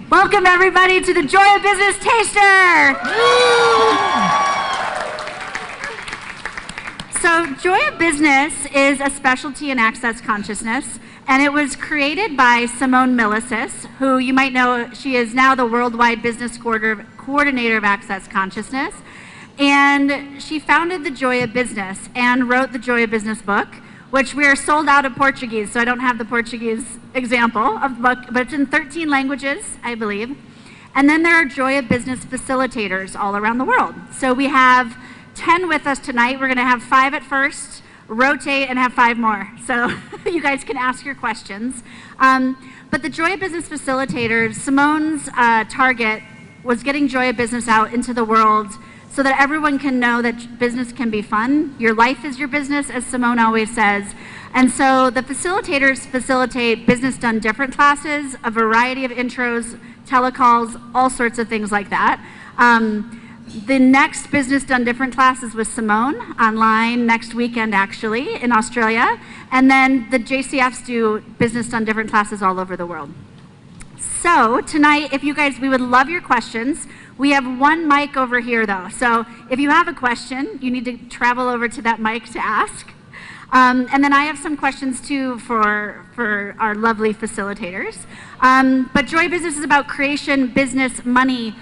Welcome everybody to the Joy of Business Taster! So Joy of Business is a specialty in access consciousness, and it was created by Simone Milasas, who you might know, she is now the worldwide business coordinator of access consciousness. And she founded the Joy of Business and wrote the Joy of Business book, which we are sold out of Portuguese, so I don't have the Portuguese example of the book, but it's in 13 languages, I believe. And then there are Joy of Business Facilitators all around the world. So we have 10 with us tonight. We're gonna have 5 at first, rotate, and have 5 more. So you guys can ask your questions. But the Joy of Business Facilitators, Simone's target was getting Joy of Business out into the world so that everyone can know that business can be fun. Your life is your business, as Simone always says. And so the facilitators facilitate business done different classes, a variety of intros, telecalls, all sorts of things like that. The next business done different class is with Simone, online next weekend actually, in Australia. And then the JCFs do business done different classes all over the world. So tonight, if you guys, we would love your questions. We have one mic over here though. So if you have a question, you need to travel over to that mic to ask. And then I have some questions too for our lovely facilitators. But Joy Business is about creation, business, money.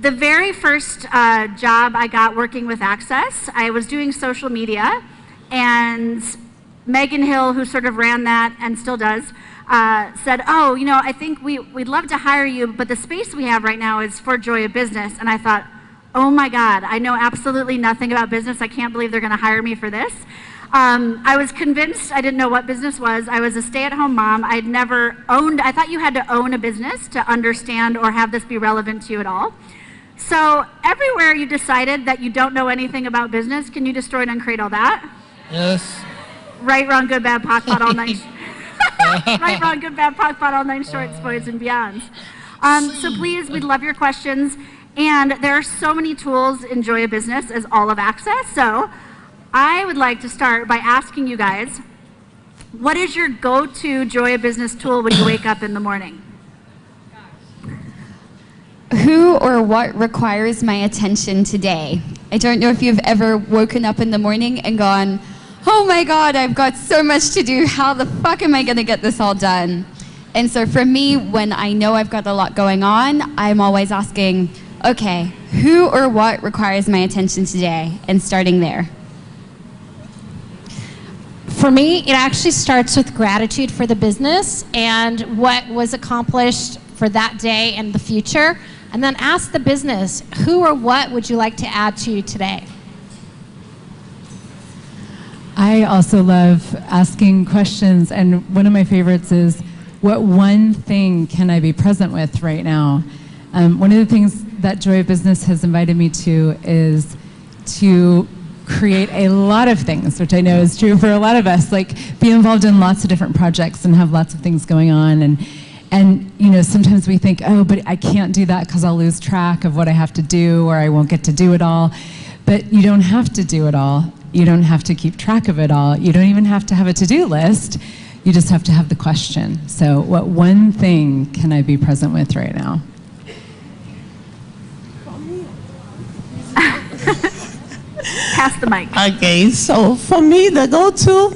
The very first job I got working with Access, I was doing social media, and Megan Hill, who sort of ran that and still does, said, oh, you know, I think we'd love to hire you, but the space we have right now is for Joy of Business. And I thought, oh my God, I know absolutely nothing about business. I can't believe they're gonna hire me for this. I was convinced I didn't know what business was. I was a stay-at-home mom. I'd never owned, I thought you had to own a business to understand or have this be relevant to you at all. So everywhere you decided that you don't know anything about business, can you destroy and uncreate all that? Yes. Right, wrong, good, bad, POC, pot, all night. Right, wrong, good, bad, POC, pot, all 9 shorts, boys and beyonds. So please, we'd love your questions. And there are so many tools in Joy of Business as all of Access. So I would like to start by asking you guys, what is your go-to Joy of Business tool when you wake up in the morning? Who or what requires my attention today? I don't know if you've ever woken up in the morning and gone, oh my God, I've got so much to do. How the fuck am I gonna get this all done? And so for me, when I know I've got a lot going on, I'm always asking, okay, who or what requires my attention today? And starting there. For me, it actually starts with gratitude for the business and what was accomplished for that day and the future. And then ask the business, who or what would you like to add to you today? I also love asking questions, and one of my favorites is, what one thing can I be present with right now? One of the things that Joy of Business has invited me to is to create a lot of things, which I know is true for a lot of us, like be involved in lots of different projects and have lots of things going on. And you know, sometimes we think, oh, but I can't do that because I'll lose track of what I have to do, or I won't get to do it all. But you don't have to do it all. You don't have to keep track of it all. You don't even have to have a to-do list. You just have to have the question. So what one thing can I be present with right now? Pass the mic. Okay, so for me, the go-to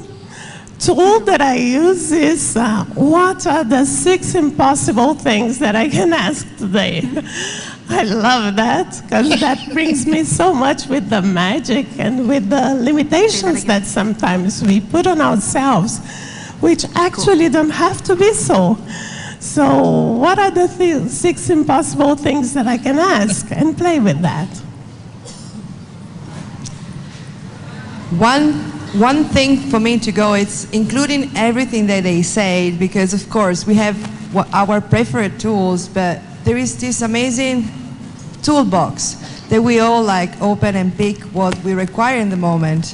tool that I use is what are the 6 impossible things that I can ask today? I love that, because that brings me so much with the magic and with the limitations that sometimes we put on ourselves, which actually don't have to be so. So what are the 6 impossible things that I can ask, and play with that? One thing for me to go, it's including everything that they say, because of course we have our preferred tools, but there is this amazing toolbox that we all like open and pick what we require in the moment.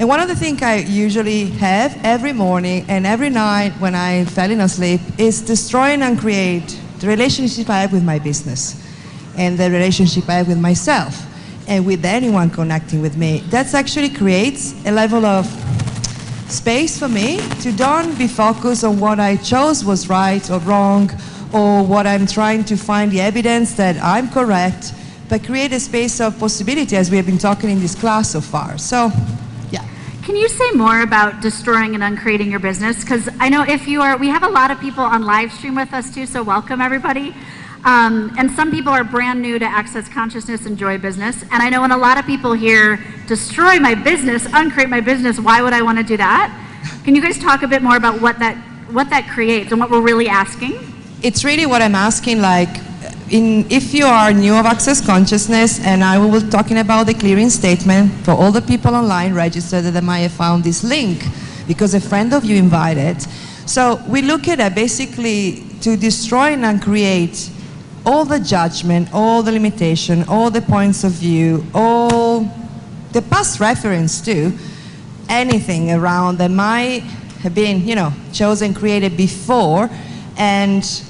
And one of the things I usually have every morning and every night when I fell asleep is destroy and uncreate the relationship I have with my business and the relationship I have with myself and with anyone connecting with me. That actually creates a level of space for me to don't be focused on what I chose was right or wrong, or what I'm trying to find the evidence that I'm correct, but create a space of possibility as we have been talking in this class so far. So, yeah. Can you say more about destroying and uncreating your business? Because I know we have a lot of people on live stream with us too, so welcome everybody. And some people are brand new to Access Consciousness and Joy Business. And I know when a lot of people hear, destroy my business, uncreate my business, why would I want to do that? Can you guys talk a bit more about what that creates and what we're really asking? It's really what I'm asking, like, if you are new of Access Consciousness, and I will be talking about the clearing statement for all the people online registered that might have found this link because a friend of you invited. So we look at it basically to destroy and uncreate all the judgment, all the limitation, all the points of view, all the past reference to anything around that might have been, chosen, created before, and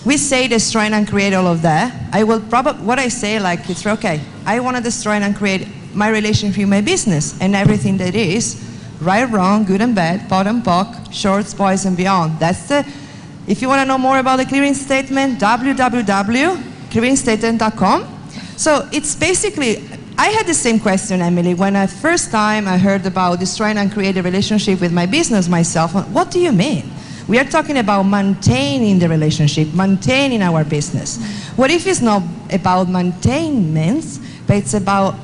we say destroy and uncreate all of that. I will what I say, like, it's okay, I want to destroy and uncreate my relationship with my business and everything that is, right, wrong, good and bad, POD and POC, shorts, boys and beyond. That's if you want to know more about the clearing statement, www.clearingstatement.com. So it's basically, I had the same question, Emily, when I first time I heard about destroying and create a relationship with my business myself. What do you mean? We are talking about maintaining the relationship, maintaining our business. What if it's not about maintenance, but it's about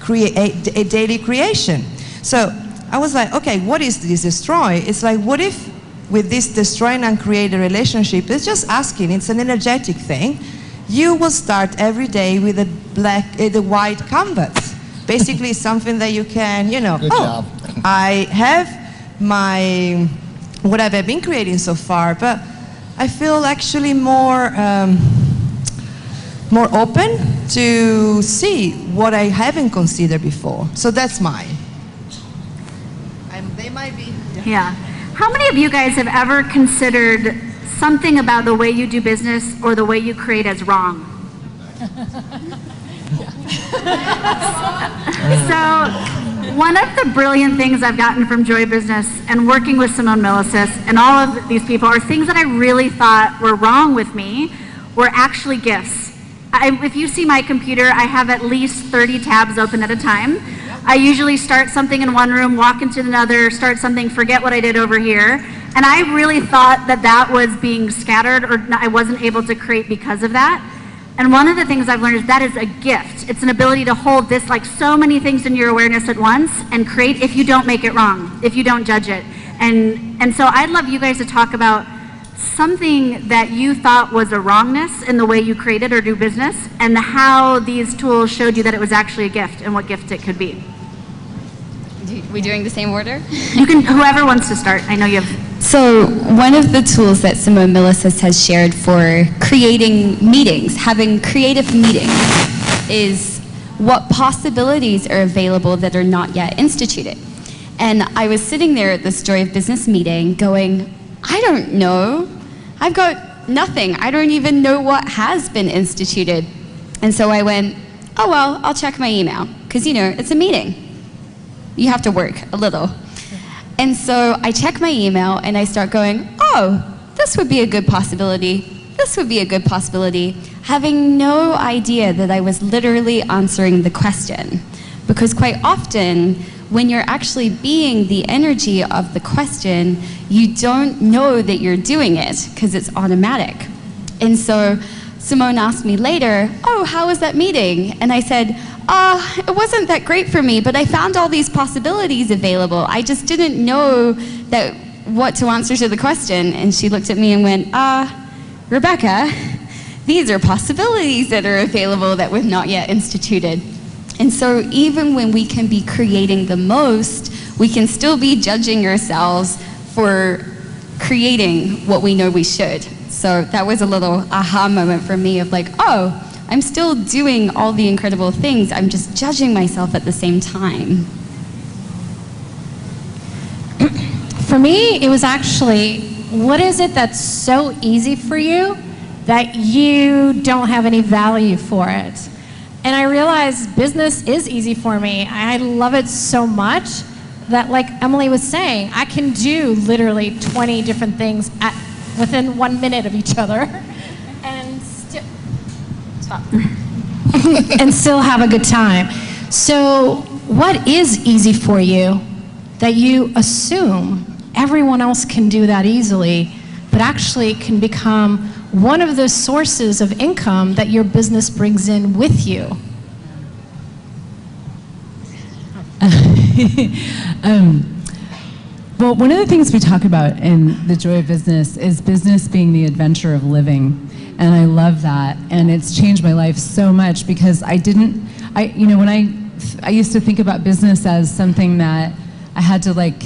a daily creation? So I was like, okay, what is this destroy? It's like, what if with this destroying and create a relationship, it's just asking, it's an energetic thing. You will start every day with the white canvas. Basically something that you can, Good job. I have what I've been creating so far, but I feel actually more open to see what I haven't considered before. So that's mine. They might be. Yeah. How many of you guys have ever considered something about the way you do business or the way you create as wrong? So one of the brilliant things I've gotten from Joy Business and working with Simone Milasas and all of these people are things that I really thought were wrong with me were actually gifts. If you see my computer, I have at least 30 tabs open at a time. I usually start something in one room, walk into another, start something, forget what I did over here. And I really thought that was being scattered or I wasn't able to create because of that. And one of the things I've learned is that is a gift. It's an ability to hold this, like so many things in your awareness at once and create if you don't make it wrong, if you don't judge it. And so I'd love you guys to talk about something that you thought was a wrongness in the way you created or do business and how these tools showed you that it was actually a gift and what gift it could be. We doing the same order? You can, whoever wants to start. I know you have. So one of the tools that Simone Milasas has shared for creating meetings, having creative meetings, is what possibilities are available that are not yet instituted. And I was sitting there at this Joy of Business meeting going, I don't know. I've got nothing. I don't even know what has been instituted. And so I went, oh well, I'll check my email. Because it's a meeting. You have to work a little. And so I check my email and I start going, oh, this would be a good possibility. This would be a good possibility. Having no idea that I was literally answering the question. Because quite often, when you're actually being the energy of the question, you don't know that you're doing it because it's automatic. And so Simone asked me later, oh, how was that meeting? And I said, it wasn't that great for me, but I found all these possibilities available. I just didn't know what to answer to the question. And she looked at me and went, Rebecca, these are possibilities that are available that we've not yet instituted. And so even when we can be creating the most, we can still be judging ourselves for creating what we know we should. So that was a little aha moment for me of like, oh, I'm still doing all the incredible things. I'm just judging myself at the same time. For me, it was actually, what is it that's so easy for you that you don't have any value for it? And I realized business is easy for me. I love it so much that, like Emily was saying, I can do literally 20 different things within 1 minute of each other. and still have a good time. So what is easy for you that you assume everyone else can do that easily, but actually can become one of the sources of income that your business brings in with you? Well, one of the things we talk about in the Joy of Business is business being the adventure of living. And I love that. And it's changed my life so much because when I used to think about business as something that I had to like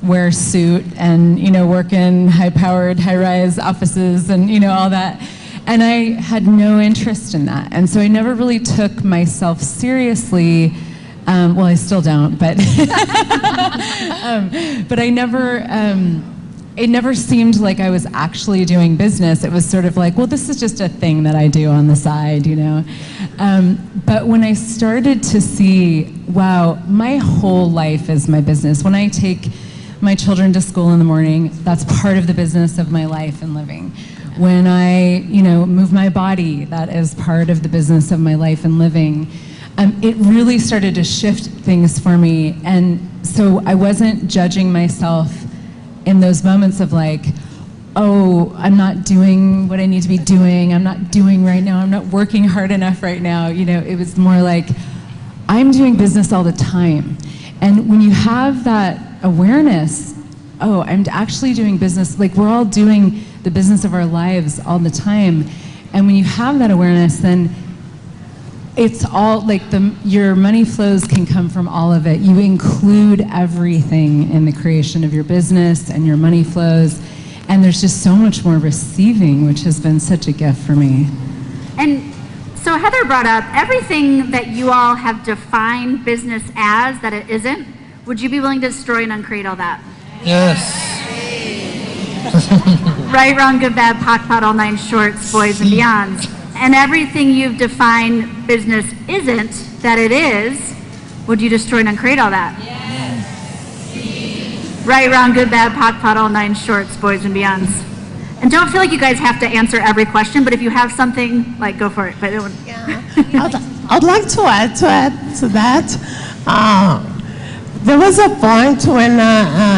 wear a suit and, work in high-powered, high-rise offices and, all that. And I had no interest in that. And so I never really took myself seriously. Well, I still don't, but but I never, it never seemed like I was actually doing business. It was sort of like, well, this is just a thing that I do on the side, But when I started to see, wow, my whole life is my business. When I take my children to school in the morning, that's part of the business of my life and living. When I, move my body, that is part of the business of my life and living. It really started to shift things for me. And so I wasn't judging myself in those moments of like, oh, I'm not doing what I need to be doing. I'm not doing right now. I'm not working hard enough right now. It was more like, I'm doing business all the time. And when you have that awareness, oh, I'm actually doing business, like we're all doing the business of our lives all the time. And when you have that awareness, then it's all like your money flows can come from all of it. You include everything in the creation of your business and your money flows. And there's just so much more receiving, which has been such a gift for me. And so Heather brought up everything that you all have defined business as that it isn't. Would you be willing to destroy and uncreate all that? Yes. Right, wrong, good, bad, POC, POD, all nine shorts, boys and beyonds. And everything you've defined business isn't that it is, would you destroy and uncreate all that? Yes. Right, wrong, good, bad, POC, POD, all nine shorts, boys and beyonds. And don't feel like you guys have to answer every question, but if you have something, like, go for it. But I'd like to add to that. There was a point when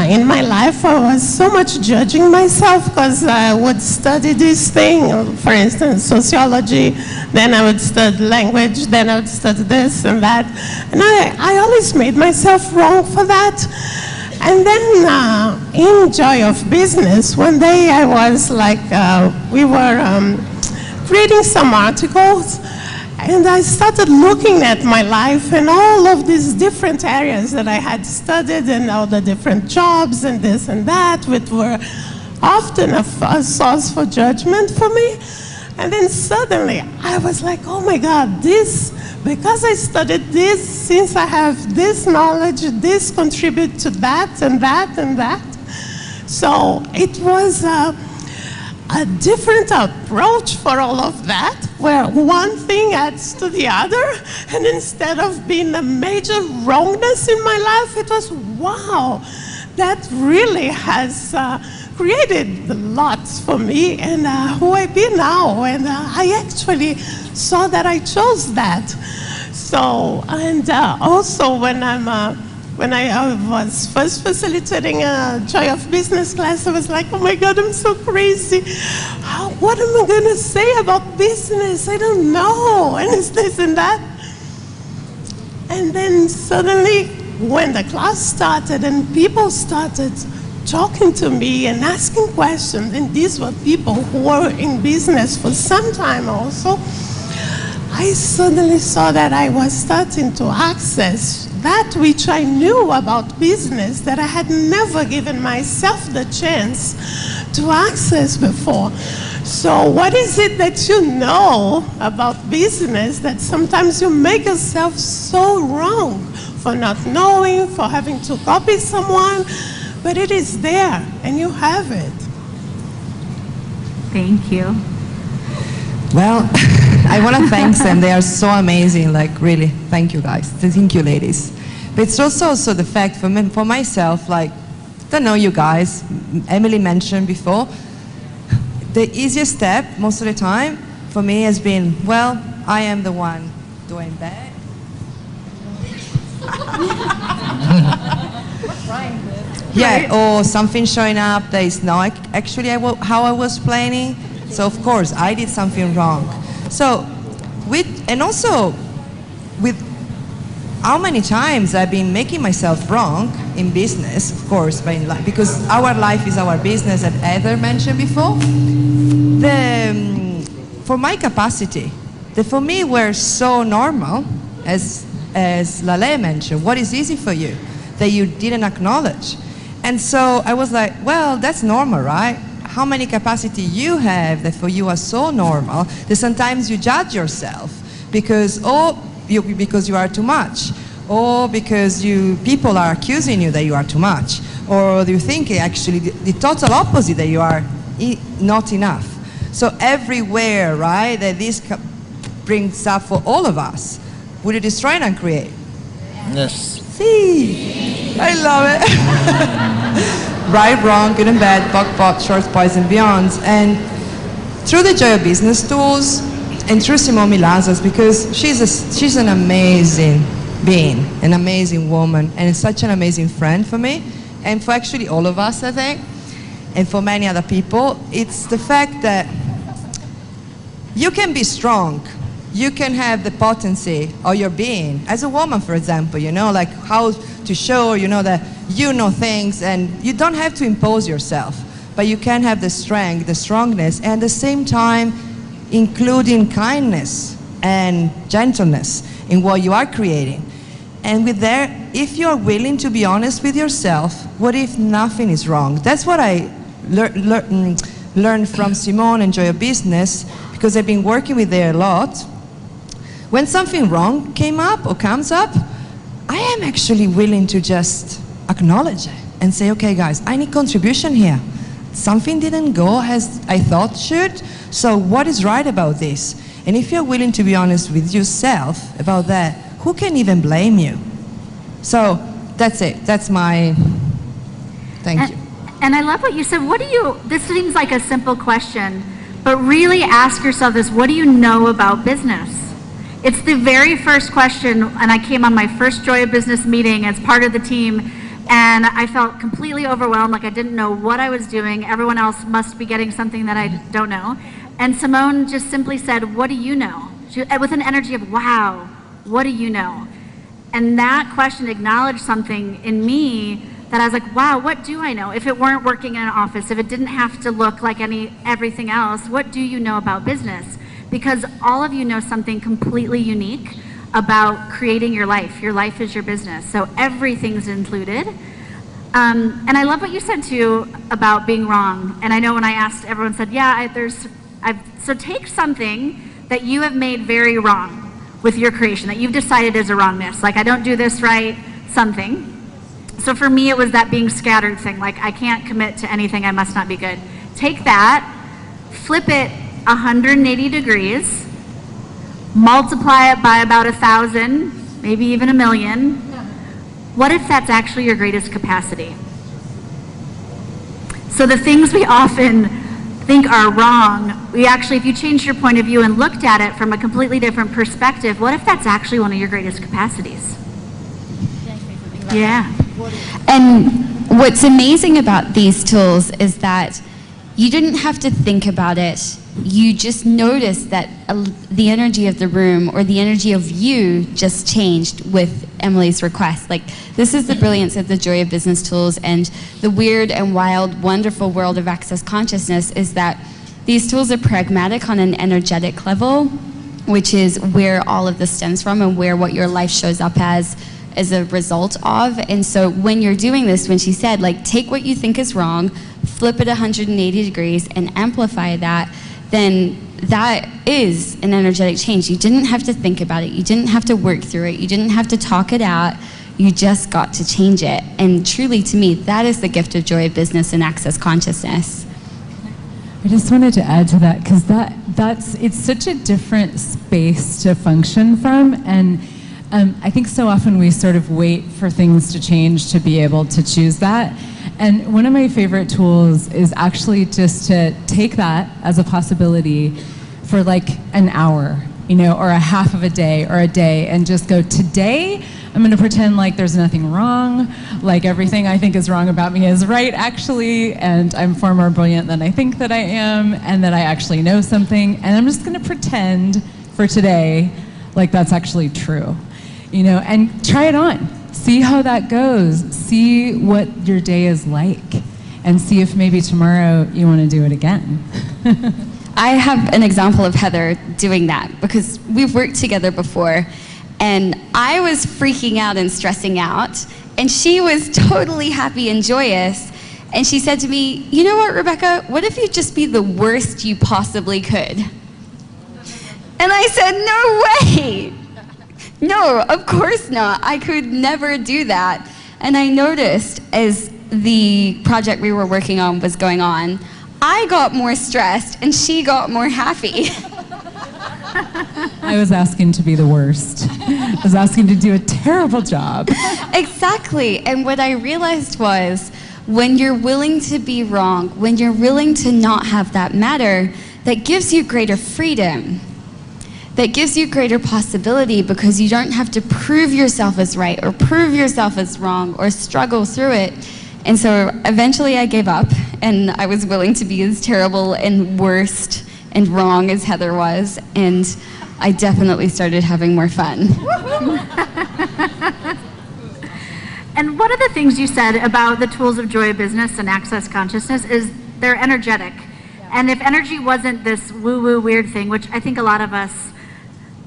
in my life I was so much judging myself because I would study this thing, for instance, sociology, then I would study language, then I would study this and that. And I always made myself wrong for that. And then in Joy of Business, one day I was like, we were creating some articles. And I started looking at my life and all of these different areas that I had studied and all the different jobs and this and that, which were often a source for judgment for me. And then suddenly I was like, oh my God, because I studied this, since I have this knowledge, this contributes to that and that and that. So it was a different approach for all of that, where one thing adds to the other, and instead of being a major wrongness in my life, it was, wow, that really has created lots for me and who I be now, and I actually saw that I chose that. So, and also when I was first facilitating a Joy of Business class, I was like, oh my God, I'm so crazy. What am I going to say about business? I don't know. And it's this and that. And then suddenly, when the class started and people started talking to me and asking questions, and these were people who were in business for some time also, I suddenly saw that I was starting to access that which I knew about business that I had never given myself the chance to access before. So what is it that you know about business that sometimes you make yourself so wrong for not knowing, for having to copy someone, but it is there and you have it. Thank you. Well, I want to thank them. They are so amazing. Like, really, thank you guys. Thank you, ladies. But it's also the fact for me, for myself, like, I don't know you guys, Emily mentioned before, the easiest step most of the time for me has been, well, I am the one doing that. Yeah, or something showing up that is not actually how I was planning. So of course I did something wrong. So and also with how many times I've been making myself wrong in business, of course, but in life, because our life is our business, as Heather mentioned before. For my capacity, for me were so normal, as Lale mentioned, what is easy for you that you didn't acknowledge. And so I was like, well, that's normal, right? How many capacity you have that for you are so normal that sometimes you judge yourself because you are too much, or because people are accusing you that you are too much, or you think actually the total opposite, that you are not enough. So everywhere, right, that this brings up for all of us, would you destroy and uncreate? Yes. See, I love it. Right, wrong, good and bad, POC, shorts, poison, beyonds. And through the Joy of Business tools, and through Simone Milazas, because she's an amazing being, an amazing woman, and such an amazing friend for me, and for actually all of us, I think, and for many other people. It's the fact that you can be strong. You can have the potency of your being. As a woman, for example, like how to show, that you know things, and you don't have to impose yourself, but you can have the strength, the strongness, and at the same time, including kindness and gentleness in what you are creating. And with that, if you're willing to be honest with yourself, what if nothing is wrong? That's what I learned from Simone and Joy of Business, because I've been working with her a lot. When something wrong came up or comes up, I am actually willing to just acknowledge it and say, okay guys, I need contribution here. Something didn't go as I thought should, so what is right about this? And if you're willing to be honest with yourself about that, who can even blame you? So that's it, that's my, thank you. And I love what you said. This seems like a simple question, but really ask yourself this: what do you know about business? It's the very first question, and I came on my first Joy of Business meeting as part of the team, and I felt completely overwhelmed, like I didn't know what I was doing. Everyone else must be getting something that I don't know. And Simone just simply said, what do you know? With an energy of, wow, what do you know? And that question acknowledged something in me that I was like, wow, what do I know? If it weren't working in an office, if it didn't have to look like everything else, what do you know about business? Because all of you know something completely unique about creating your life. Your life is your business, so everything's included. And I love what you said too about being wrong. And I know when I asked, everyone said, yeah, so take something that you have made very wrong with your creation, that you've decided is a wrongness. Like, I don't do this right, something. So for me, it was that being scattered thing. Like, I can't commit to anything, I must not be good. Take that, flip it 180 degrees, multiply it by about 1,000, maybe even 1,000,000. What if that's actually your greatest capacity? So the things we often think are wrong, if you changed your point of view and looked at it from a completely different perspective, what if that's actually one of your greatest capacities? Yeah. And what's amazing about these tools is that you didn't have to think about it. You just noticed that the energy of the room or the energy of you just changed with Emily's request. Like, this is the brilliance of the Joy of Business tools, and the weird and wild, wonderful world of Access Consciousness is that these tools are pragmatic on an energetic level, which is where all of this stems from and where what your life shows up as a result of. And so when you're doing this, when she said, like, take what you think is wrong, flip it 180 degrees and amplify that, then that is an energetic change. You didn't have to think about it. You didn't have to work through it. You didn't have to talk it out. You just got to change it. And truly, to me, that is the gift of Joy of Business and Access Consciousness. I just wanted to add to that, because it's such a different space to function from, and I think so often we sort of wait for things to change to be able to choose that. And one of my favorite tools is actually just to take that as a possibility, for like an hour, you know, or a half of a day or a day, and just go, today I'm going to pretend like there's nothing wrong, like everything I think is wrong about me is right actually, and I'm far more brilliant than I think that I am, and that I actually know something, and I'm just going to pretend for today like that's actually true, you know, and try it on. See how that goes. See what your day is like, and see if maybe tomorrow you want to do it again. I have an example of Heather doing that because we've worked together before, and I was freaking out and stressing out, and she was totally happy and joyous, and she said to me, you know what, Rebecca, what if you just be the worst you possibly could? And I said, no way. No, of course not. I could never do that. And I noticed as the project we were working on was going on, I got more stressed and she got more happy. I was asking to be the worst. I was asking to do a terrible job. Exactly. And what I realized was when you're willing to be wrong, when you're willing to not have that matter, that gives you greater freedom. That gives you greater possibility because you don't have to prove yourself as right or prove yourself as wrong or struggle through it. And so eventually I gave up, and I was willing to be as terrible and worst and wrong as Heather was, and I definitely started having more fun. And one of the things you said about the tools of Joy of Business and Access Consciousness is they're energetic. And if energy wasn't this woo-woo weird thing, which I think a lot of us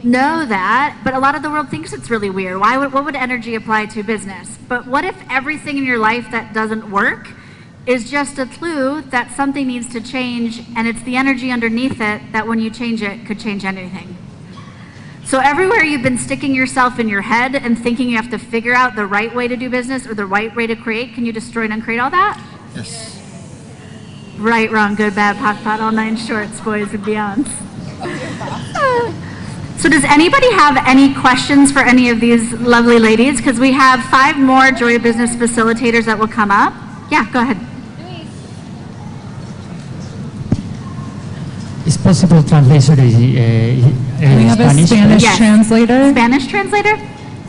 know that, but a lot of the world thinks it's really weird. What would energy apply to business? But what if everything in your life that doesn't work is just a clue that something needs to change, and it's the energy underneath it that when you change it could change anything? So everywhere you've been sticking yourself in your head and thinking you have to figure out the right way to do business or the right way to create, can you destroy and uncreate all that? Yes. Right, wrong, good, bad, pot, pot, all nine shorts, boys and beyonds. So does anybody have any questions for any of these lovely ladies? Because we have 5 more Joy of Business facilitators that will come up. Yeah, go ahead. Is possible translator We have a Spanish Yes. translator. Spanish translator?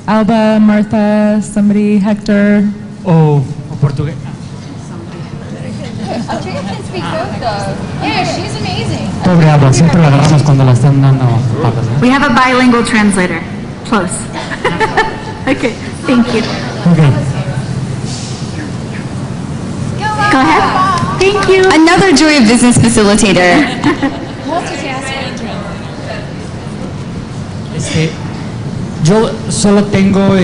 Alba, Martha, somebody, Hector. o portugués? Yeah, she's amazing. Pobre Alba, siempre la agarramos cuando la están dando papas, ¿no? We have a bilingual translator. Close. Okay, thank you. Okay. Go ahead. Thank you. Another Joy of Business facilitator. Yo solo tengo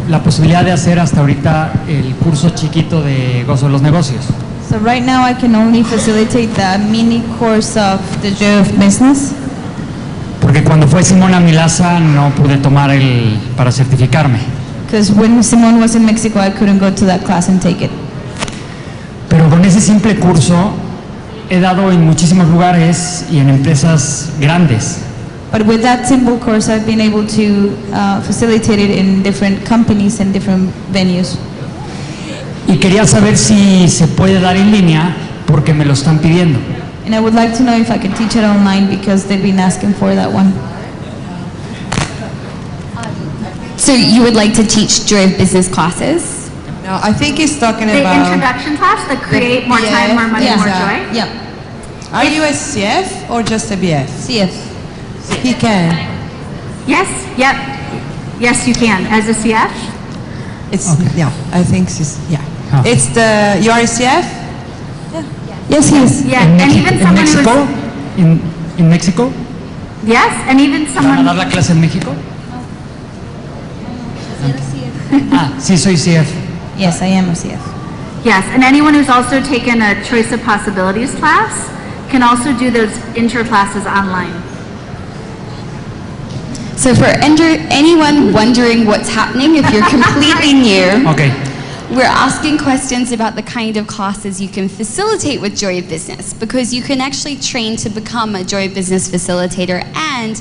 la posibilidad de hacer hasta ahorita el curso chiquito de Gozo de los Negocios. So right now I can only facilitate the mini course of the Joy of Business Porque cuando fue Simona Milasa no pude tomar para certificarme. because when Simone was in Mexico I couldn't go to that class and take it. Pero con ese simple curso he dado en muchísimos lugares y en empresas grandes. But with that simple course I've been able to facilitate it in different companies and different venues. Y quería saber si se puede dar en línea porque me lo están pidiendo. And I would like to know if I could teach it online because they've been asking for that one. So you would like to teach Joy of Business classes? No, I think he's talking The about. introduction class, the create more time, more money, Yeah. more joy. Yeah. Are you a CF or just a BF? CF. He can. Yes, yep. Yes, you can. As a CF? It's Okay. yeah. I think she's yeah. Huh. It's the you are a CF. Yes, he is. Yeah, En and México- even en someone México, who's, en México, yes, and even ¿van a someone, dar la clase en México? Ah, sí soy CF. Yes, I am a CF. yes, and anyone who's also taken a choice of possibilities class can also do those intro classes online. So for anyone wondering what's happening, if you're completely new, Okay. we're asking questions about the kind of classes you can facilitate with Joy of Business, because you can actually train to become a Joy of Business facilitator and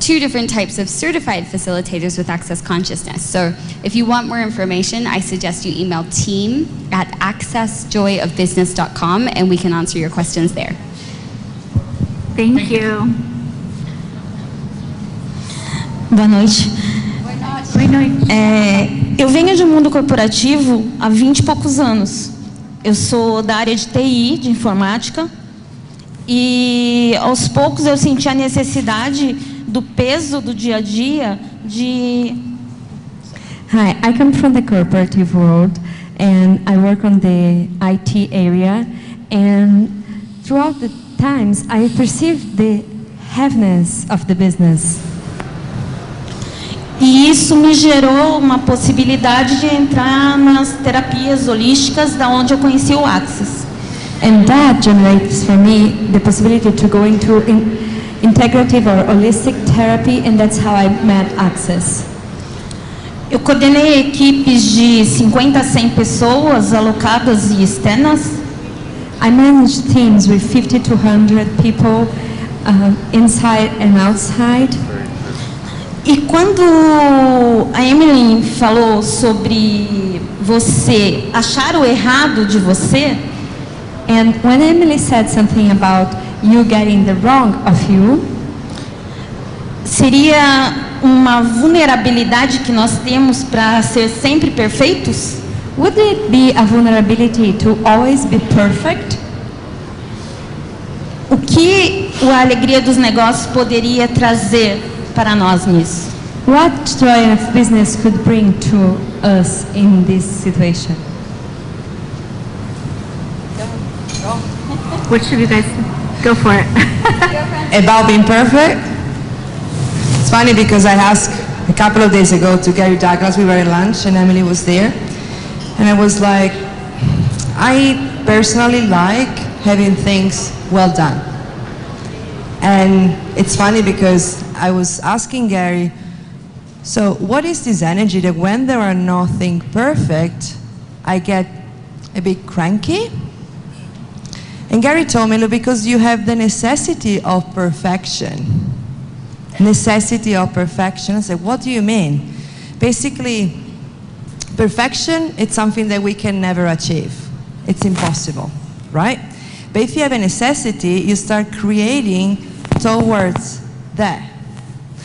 2 different types of certified facilitators with Access Consciousness. So if you want more information, I suggest you email team@accessjoyofbusiness.com and we can answer your questions there. Thank you. Boa noite. Eu venho de um mundo corporativo há 20 e poucos anos. Eu sou da área de TI, de informática, e aos poucos eu senti a necessidade do peso do dia a dia de... Hi, I come from the corporative world and I work on the IT area, and throughout the times I perceived the heaviness of the business. E isso me gerou uma possibilidade de entrar nas terapias holísticas, da onde eu conheci o Access. And that generates for me the possibility to go into integrative or holistic therapy, and that's how I met Access. Eu coordenei equipes de 50 a 100 pessoas alocadas e externas. I manage teams with 50 to 100 people inside and outside. E quando a Emily falou sobre você achar o errado de você, and when Emily said something about you getting the wrong of you, seria uma vulnerabilidade que nós temos para ser sempre perfeitos? would it be a vulnerability to always be perfect? O que a alegria dos negócios poderia trazer para nós nisso? What Joy of Business could bring to us in this situation? Which of you guys go for it? About being perfect? It's funny because I asked a couple of days ago to Gary Douglas, we were at lunch and Emily was there. And I was like, I personally like having things well done. And it's funny because I was asking Gary, so what is this energy that when there are nothing perfect, I get a bit cranky? And Gary told me, look, because you have the necessity of perfection. Necessity of perfection. I said, what do you mean? Basically, perfection, it's something that we can never achieve. It's impossible, right? But if you have a necessity, you start creating towards that.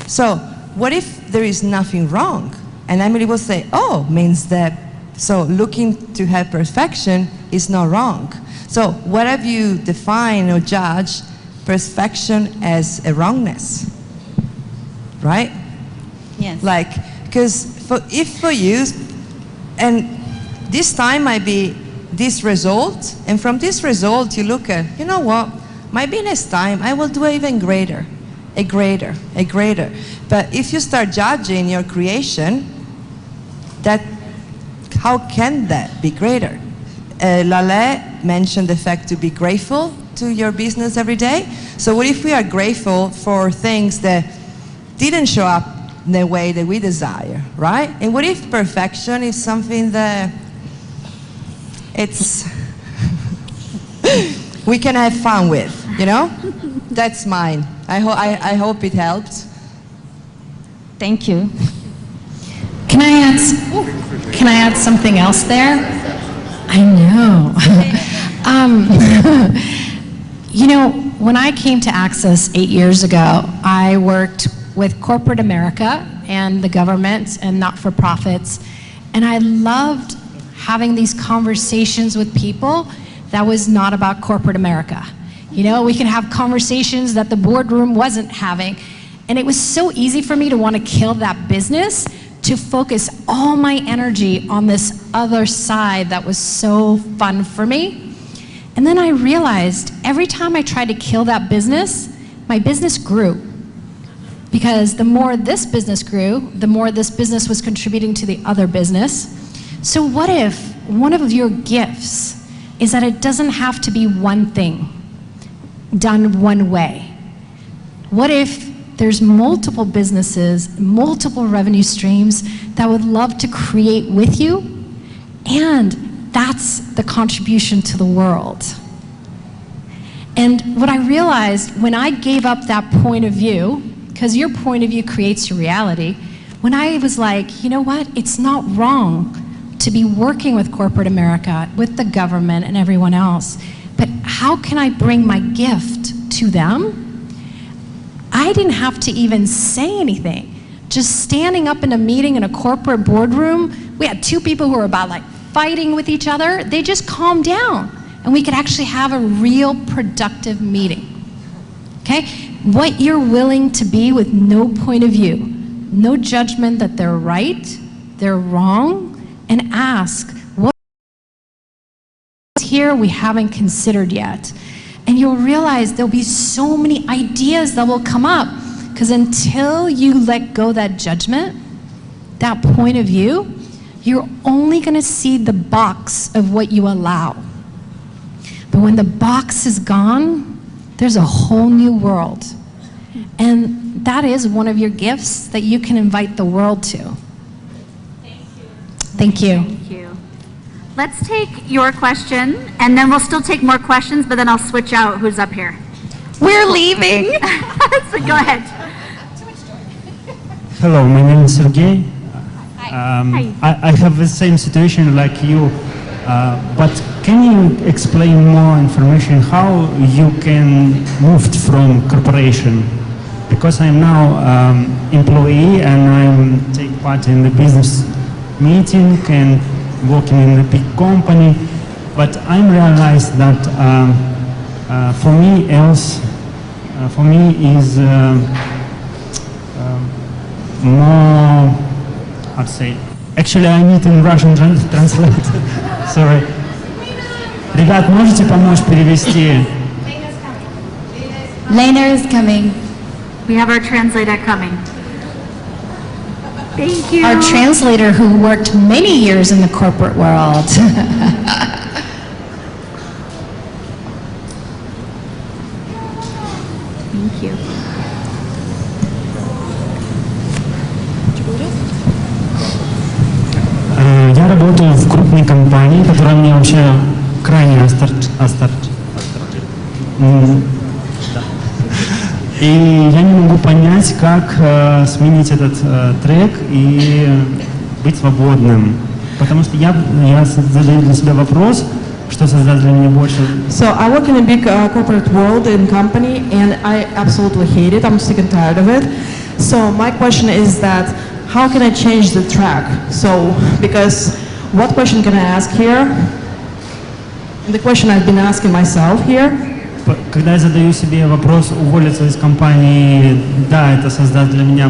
So what if there is nothing wrong? And Emily will say, oh, means that, so looking to have perfection is not wrong. So what have you defined or judged perfection as a wrongness, right? Yes. Like, because if for you, and this time might be this result, and from this result you look at, you know what, maybe next time I will do even greater, a greater. But if you start judging your creation, that, how can that be greater? Lale mentioned the fact to be grateful to your business every day. So what if we are grateful for things that didn't show up in the way that we desire, right? And what if perfection is something that it's we can have fun with, you know? That's mine. I hope it helps. Thank you. Can I add something else there? I know. You know, when I came to Access 8 years ago, I worked with corporate America and the government and not-for-profits, and I loved having these conversations with people that was not about corporate America. You know, we can have conversations that the boardroom wasn't having, and it was so easy for me to want to kill that business to focus all my energy on this other side that was so fun for me. And then I realized every time I tried to kill that business, my business grew. Because the more this business grew, the more this business was contributing to the other business. So what if one of your gifts is that it doesn't have to be one thing done one way? What if there's multiple businesses, multiple revenue streams that would love to create with you, and that's the contribution to the world? And what I realized when I gave up that point of view, because your point of view creates your reality, when I was like, you know what, it's not wrong to be working with corporate America, with the government and everyone else, but how can I bring my gift to them I didn't have to even say anything. Just standing up in a meeting in a corporate boardroom, we had two people who were about like fighting with each other. They just calmed down, and we could actually have a real productive meeting. Okay? What you're willing to be with no point of view, no judgment that they're right, they're wrong, and ask, what here we haven't considered yet? And you'll realize there'll be so many ideas that will come up, because until you let go that judgment, that point of view, you're only going to see the box of what you allow. But when the box is gone, there's a whole new world. And that is one of your gifts that you can invite the world to. Thank you. Thank you. Let's take your question, and then we'll still take more questions, but then I'll switch out who's up here. We're leaving. So go ahead. Hello, my name is Sergey. Hi. I have the same situation like you, but can you explain more information how you can move from corporation? Because I'm now employee and I'm take part in the business meeting and working in a big company, but I realized that for me is more, how to say, actually I need in Russian translate, sorry. Ребят, можете помочь перевести? Lena is coming. We have our translator coming. Thank you. Our translator who worked many years in the corporate world. Thank you. Я работаю в крупной компании, которая мне вообще крайне И я не могу понять, как сменить этот трек и быть свободным. Потому что я задаю для себя вопрос, что создать для меня больше. So I work in a big corporate world and company, and I absolutely hate it. I'm sick and tired of it. So my question is that, how can I change the track? So, because what question can I ask here? And the question I've been asking myself here. Когда я задаю себе вопрос уволиться из компании, да, это создаст для меня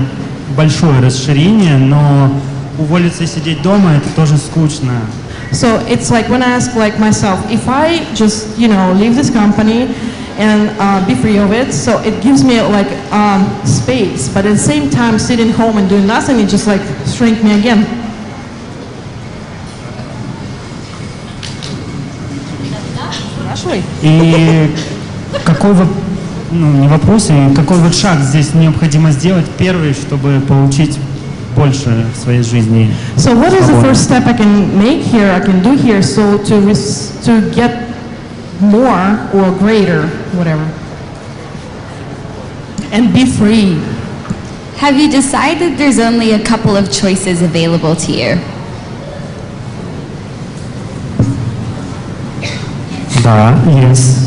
большое расширение, но уволиться и сидеть дома, это тоже скучно. So it's like when I ask like myself, if I just, leave this company and be free of it, so it gives me like space, but at the same time sitting home and doing nothing, it just like shrink me again. И какой не вопрос, и какой вот шаг здесь необходимо сделать первый, чтобы получить больше в своей жизни? So what is the first step I can make here, I can do here, so to get more or greater, whatever, and be free? Have you decided there's only a couple of choices available to you? Да, yes.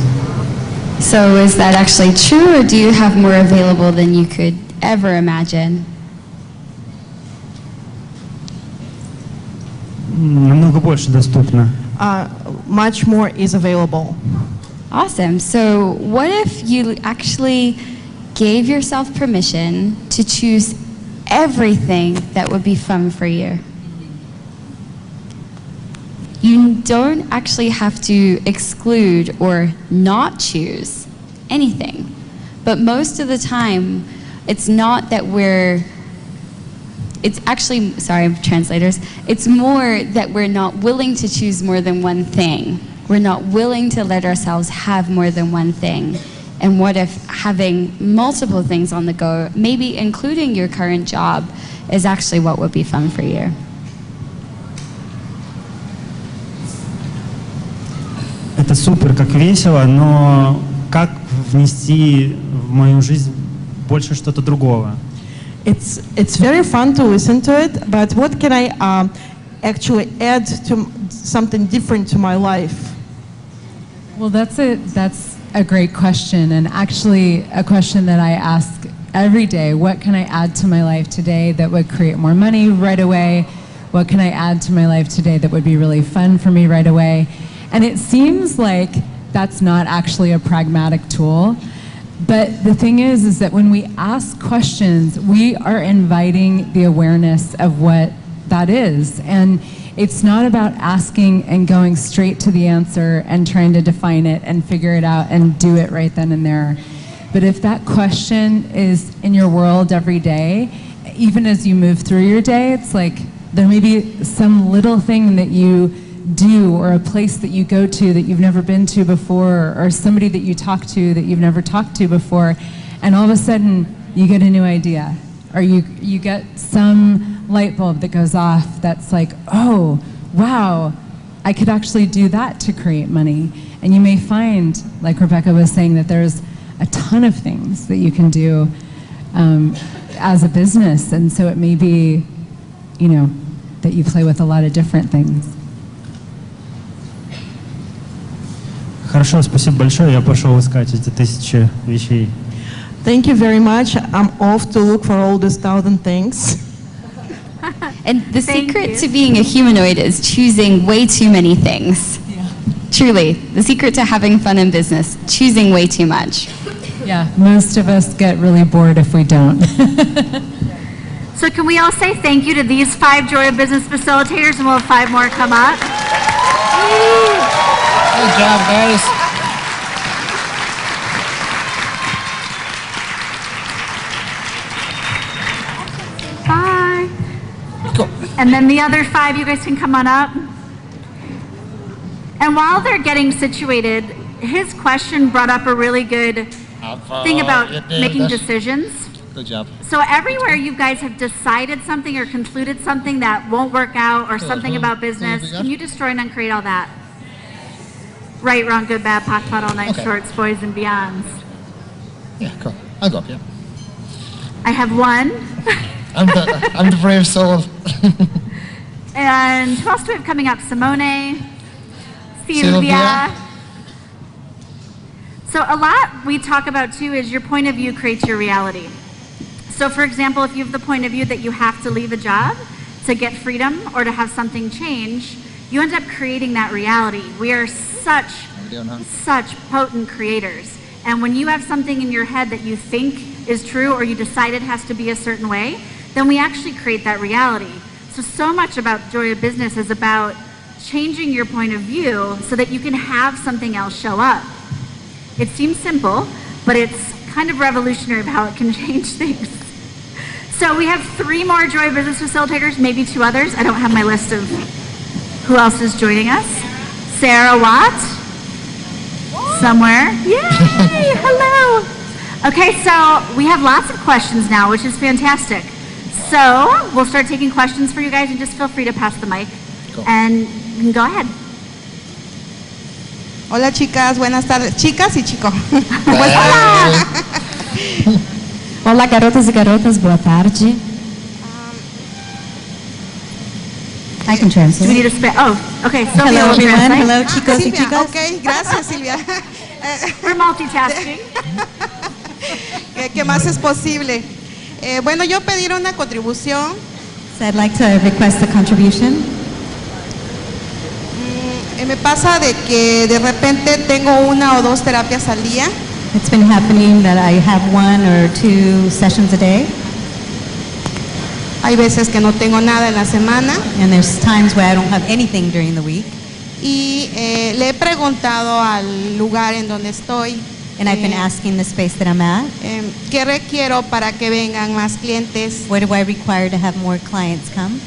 So is that actually true, or do you have more available than you could ever imagine? Намного больше доступно. Much more is available. Awesome. So what if you actually gave yourself permission to choose everything that would be fun for you? You don't actually have to exclude or not choose anything. But most of the time, it's not that it's actually, sorry, translators, it's more that we're not willing to choose more than one thing. We're not willing to let ourselves have more than one thing. And what if having multiple things on the go, maybe including your current job, is actually what would be fun for you? Это супер, как весело, но как внести в мою жизнь больше что-то другого? It's very fun to listen to it, but what can I actually add to something different to my life? Well, that's a great question, and actually a question that I ask every day. What can I add to my life today that would create more money right away? What can I add to my life today that would be really fun for me right away? And it seems like that's not actually a pragmatic tool. But the thing is that when we ask questions, we are inviting the awareness of what that is. And it's not about asking and going straight to the answer and trying to define it and figure it out and do it right then and there. But if that question is in your world every day, even as you move through your day, it's like there may be some little thing that you do or a place that you go to that you've never been to before, or somebody that you talk to that you've never talked to before, and all of a sudden you get a new idea, or you get some light bulb that goes off that's like, oh, wow, I could actually do that to create money. And you may find, like Rebecca was saying, that there's a ton of things that you can do as a business, and so it may be, you know, that you play with a lot of different things. Хорошо, спасибо большое. Я пошел искать эти 1000 вещей. Thank you very much. I'm off to look for all these 1,000 things. And the secret to being a humanoid is choosing way too many things. Yeah. Truly, the secret to having fun in business, choosing way too much. Yeah, most of us get really bored if we don't. So can we all say thank you to these 5 Joy of Business facilitators, and we'll have 5 more come up. Good job, guys. Bye. Go. And then the other 5, you guys can come on up. And while they're getting situated, his question brought up a really good thing about making decisions. Good job. So everywhere you guys have decided something or concluded something that won't work out, or something about business, can you destroy and uncreate all that? Right, wrong, good, bad, POC, POD, all night, shorts, boys, and beyonds. Yeah, cool. I'll go up, yeah. I have 1. I'm the brave soul. And who else do we have coming up? Simone, Sylvia. Sylvia. So a lot we talk about too is your point of view creates your reality. So for example, if you have the point of view that you have to leave a job to get freedom or to have something change, you end up creating that reality. We are such potent creators. And when you have something in your head that you think is true, or you decide it has to be a certain way, then we actually create that reality. So much about Joy of Business is about changing your point of view so that you can have something else show up. It seems simple, but it's kind of revolutionary of how it can change things. So we have 3 more Joy of Business facilitators, maybe 2 others. I don't have my list of who else is joining us. Sarah Watt, somewhere. Yay, hello. Okay, so we have lots of questions now, which is fantastic. So we'll start taking questions for you guys, and just feel free to pass the mic. Cool. And you can go ahead. Hola chicas, buenas tardes. Chicas y chicos. Olá, garotas e garotas, boa tarde. I can Do we translate. need a spit? Oh, okay. Sylvia Hello, will everyone. translate. Hello, chicos y Silvia, chicas. ok, gracias Silvia. We're multitasking. ¿Qué más es posible? Bueno, yo pedir una contribución. So I'd like to request a contribution. Me pasa de que de repente tengo 1 o 2 terapias al día. It's been happening that I have 1 or 2 sessions a day, Hay veces que no tengo nada en la semana. and there's times where I don't have anything during the week. Y le he preguntado al lugar en donde estoy And I've been asking the space that I'm at, qué requiero para que vengan más clientes. what do I require to have more clients come?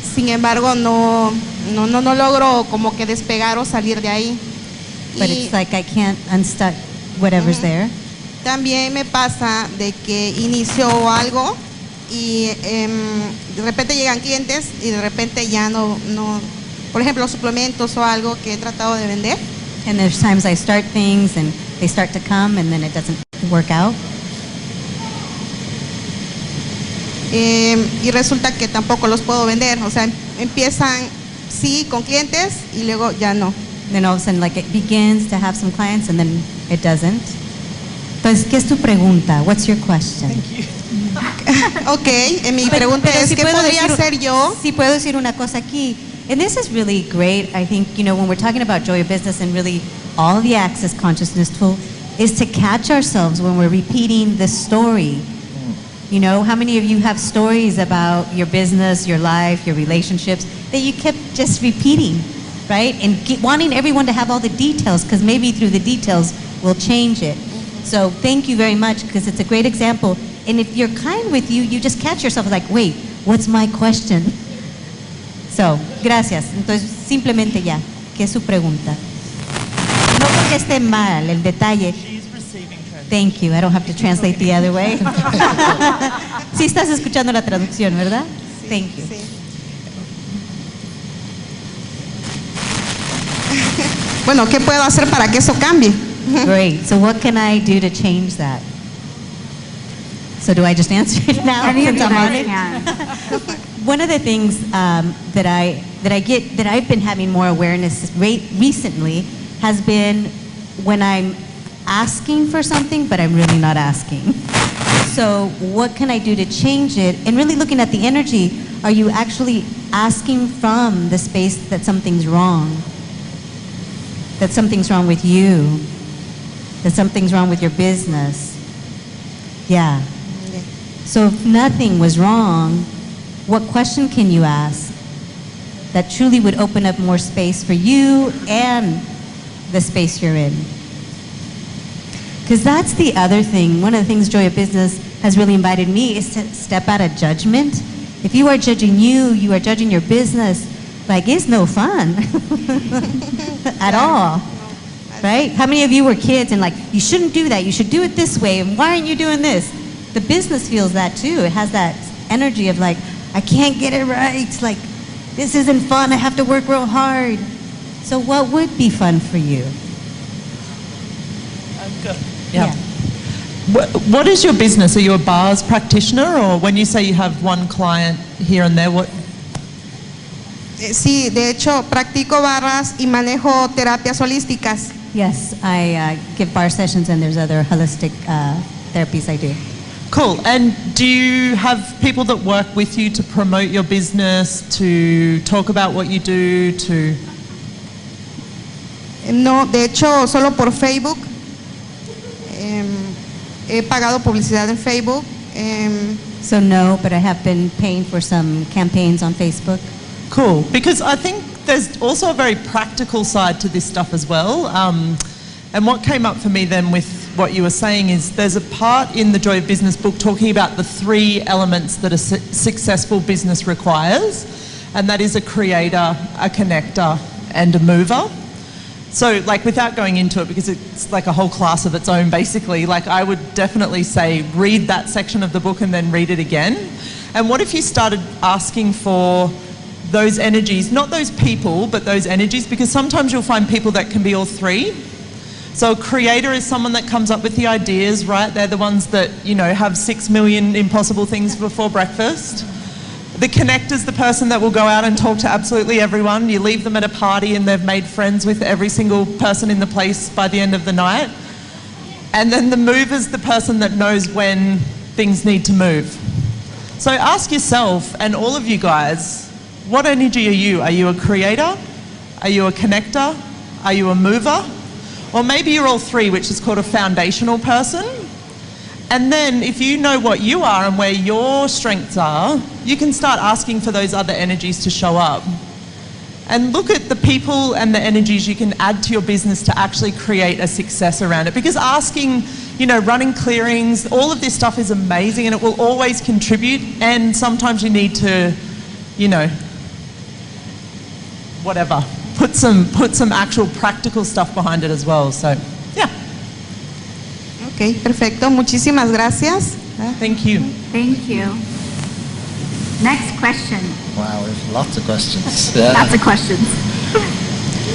Sin embargo, no logro como que despegar o salir de ahí. But Y it's like I can't unstuck whatever's there. también me pasa de que inicio algo y de repente llegan clientes y de repente ya no, por ejemplo, suplementos o algo que he tratado de vender. And there's times I start things and they start to come and then it doesn't work out. Y resulta que tampoco los puedo vender, o sea, empiezan sí con clientes y luego ya no. Then all of a sudden, like, it begins to have some clients and then it doesn't. Entonces, ¿qué es tu pregunta? What's your question? Ok, mi pregunta es, ¿qué podría hacer yo? Si puedo decir una cosa aquí. And this is really great. I think, when we're talking about Joy of Business and really all the Access Consciousness tool is to catch ourselves when we're repeating the story. How many of you have stories about your business, your life, your relationships that you kept just repeating, right? And wanting everyone to have all the details, because maybe through the details we'll change it. So thank you very much, because it's a great example. And if you're kind with you, you just catch yourself like, wait, what's my question? So, gracias. Entonces, simplemente ya, ¿qué es su pregunta? No porque esté mal el detalle. Thank you. I don't have to translate the other way. Sí estás escuchando la traducción, ¿verdad? Thank you. Sí. Bueno, ¿qué puedo hacer para que eso cambie? Great. So what can I do to change that? So do I just answer it now? Any of since you I'm on guys it? can. One of the things that I've been having more awareness recently has been when I'm asking for something, but I'm really not asking. So what can I do to change it? And really looking at the energy, are you actually asking from the space that something's wrong? That something's wrong with you? That something's wrong with your business? Yeah. So if nothing was wrong, what question can you ask that truly would open up more space for you and the space you're in? Because that's the other thing. One of the things Joy of Business has really invited me is to step out of judgment. If you are judging you are judging your business, like it's no fun at all, right? How many of you were kids and like, you shouldn't do that, you should do it this way, and why aren't you doing this? The business feels that too. It has that energy of like, I can't get it right, like, this isn't fun, I have to work real hard. So what would be fun for you? Yeah. What is your business? Are you a bars practitioner, or when you say you have one client here and there, what? Sí, de hecho, practico barras y manejo terapias holísticas. Yes, I give bar sessions and there's other holistic therapies I do. Cool. And do you have people that work with you to promote your business, to talk about what you do, to? No, de hecho, solo por Facebook. He pagado publicidad en Facebook. So no, but I have been paying for some campaigns on Facebook. Cool, because I think there's also a very practical side to this stuff as well. And what came up for me then with what you were saying is there's a part in the Joy of Business book talking about the 3 elements that a successful business requires, and that is a creator, a connector, and a mover. So, like, without going into it, because it's like a whole class of its own, basically, like, I would definitely say read that section of the book and then read it again. And what if you started asking for those energies, not those people, but those energies, because sometimes you'll find people that can be all 3. So a creator is someone that comes up with the ideas, right? They're the ones that, have 6 million impossible things before breakfast. The connector's the person that will go out and talk to absolutely everyone. You leave them at a party and they've made friends with every single person in the place by the end of the night. And then the mover's the person that knows when things need to move. So ask yourself, and all of you guys, what energy are you? Are you a creator? Are you a connector? Are you a mover? Or maybe you're all 3, which is called a foundational person. And then if you know what you are and where your strengths are, you can start asking for those other energies to show up. And look at the people and the energies you can add to your business to actually create a success around it. Because asking, running clearings, all of this stuff is amazing and it will always contribute. And sometimes you need to, whatever, put some actual practical stuff behind it as well. So, yeah. Ok, perfecto. Muchísimas gracias. Thank you. Thank you. Next question. Wow, we have lots of questions. Lots of questions.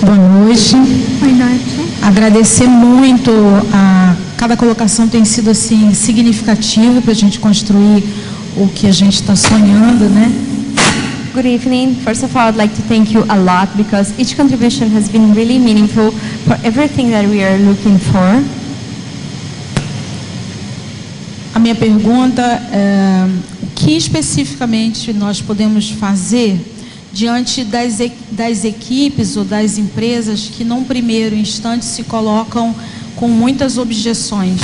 Boa noite. Boa noite. Agradecer muito cada colocação tem sido assim significativa para a gente construir o que a gente está sonhando, né? Good evening. First of all, I'd like to thank you a lot because each contribution has been really meaningful for everything that we are looking for. minha pergunta é o que especificamente nós podemos fazer diante das equipes ou das empresas que num primeiro instante se colocam com muitas objeções?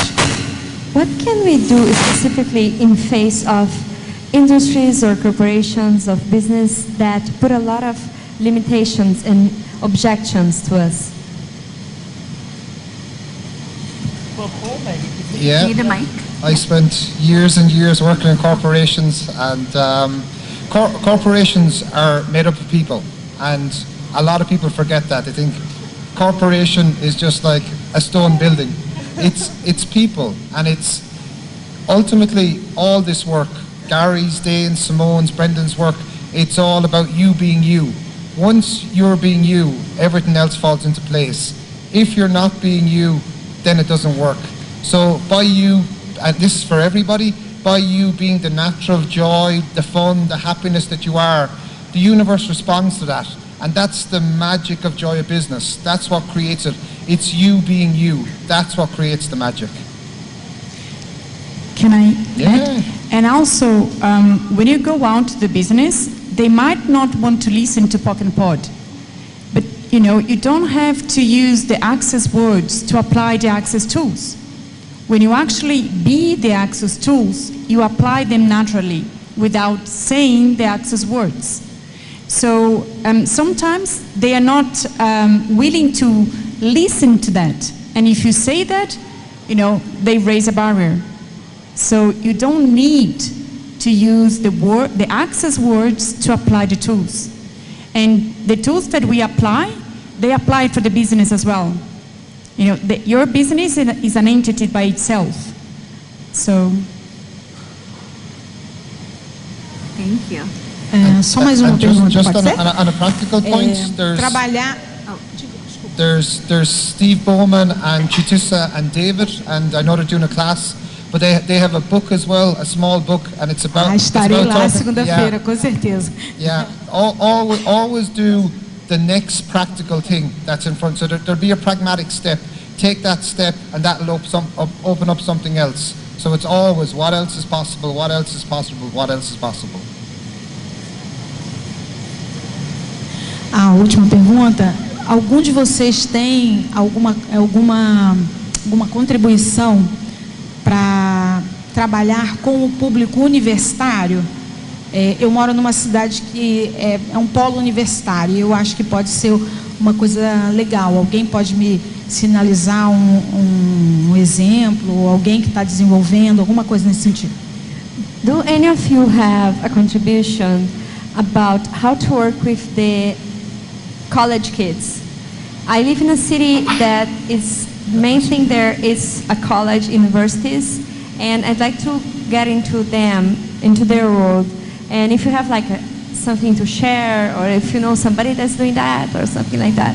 What can we do specifically in face of industries or corporations of business that put a lot of limitations and objections to us? Yeah. Need a mic. I spent years and years working in corporations, and corporations are made up of people, and a lot of people forget that. They think corporation is just like a stone building. It's people, and it's ultimately all this work, Gary's, Dane's, Simone's, Brendan's work, it's all about you being you. Once you're being you, everything else falls into place. If you're not being you, then it doesn't work. So by you, and this is for everybody, by you being the natural joy, the fun, the happiness that you are, the universe responds to that. And that's the magic of Joy of Business. That's what creates it. It's you being you. That's what creates the magic. Can I Yeah. add? And also, when you go out to the business, they might not want to listen to POC and POD. But, you know, you don't have to use the access words to apply the access tools. When you actually be the access tools, you apply them naturally without saying the access words. So sometimes they are not willing to listen to that. And if you say that, you know, they raise a barrier. So you don't need to use the access words to apply the tools. And the tools that we apply, they apply for the business as well. You know, your business is an entity by itself. So. Thank you. Só mais uma pergunta, Just pode ser? on a practical point, Trabalhar... there's Steve Bowman and Chitissa and David, and I know they're doing a class, but they have a book as well, a small book, and it's about... estarei lá talking, segunda-feira, com certeza. Yeah, always do the next practical thing that's in front. So there'll be a pragmatic step. Take that step, and that'll open up something else. So it's always what else is possible, what else is possible, what else is possible. A última pergunta, algum de vocês tem alguma contribuição para trabalhar com o público universitário? Eu moro numa cidade que é um polo universitário e eu acho que pode ser uma coisa legal. Alguém pode me sinalizar um exemplo, alguém que está desenvolvendo, alguma coisa nesse sentido? Do any of you have a contribution about how to work with the college kids? I live in a city that is, main thing there is a college, universities, and I'd like to get into them, into their world. And if you have like something to share, or if you know somebody that's doing that, or something like that.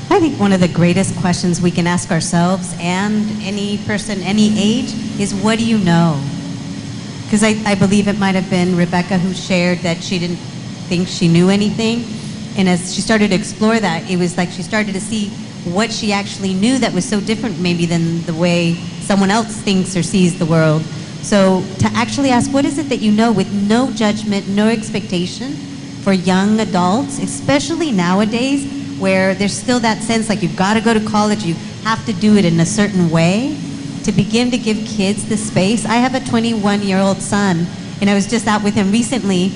I think one of the greatest questions we can ask ourselves and any person, any age, is what do you know? Because I believe it might have been Rebecca who shared that she didn't think she knew anything. And as she started to explore that, it was like she started to see what she actually knew that was so different maybe than the way someone else thinks or sees the world. So to actually ask, what is it that you know, with no judgment, no expectation for young adults, especially nowadays where there's still that sense like you've got to go to college, you have to do it in a certain way, to begin to give kids the space. I have a 21-year-old son, and I was just out with him recently,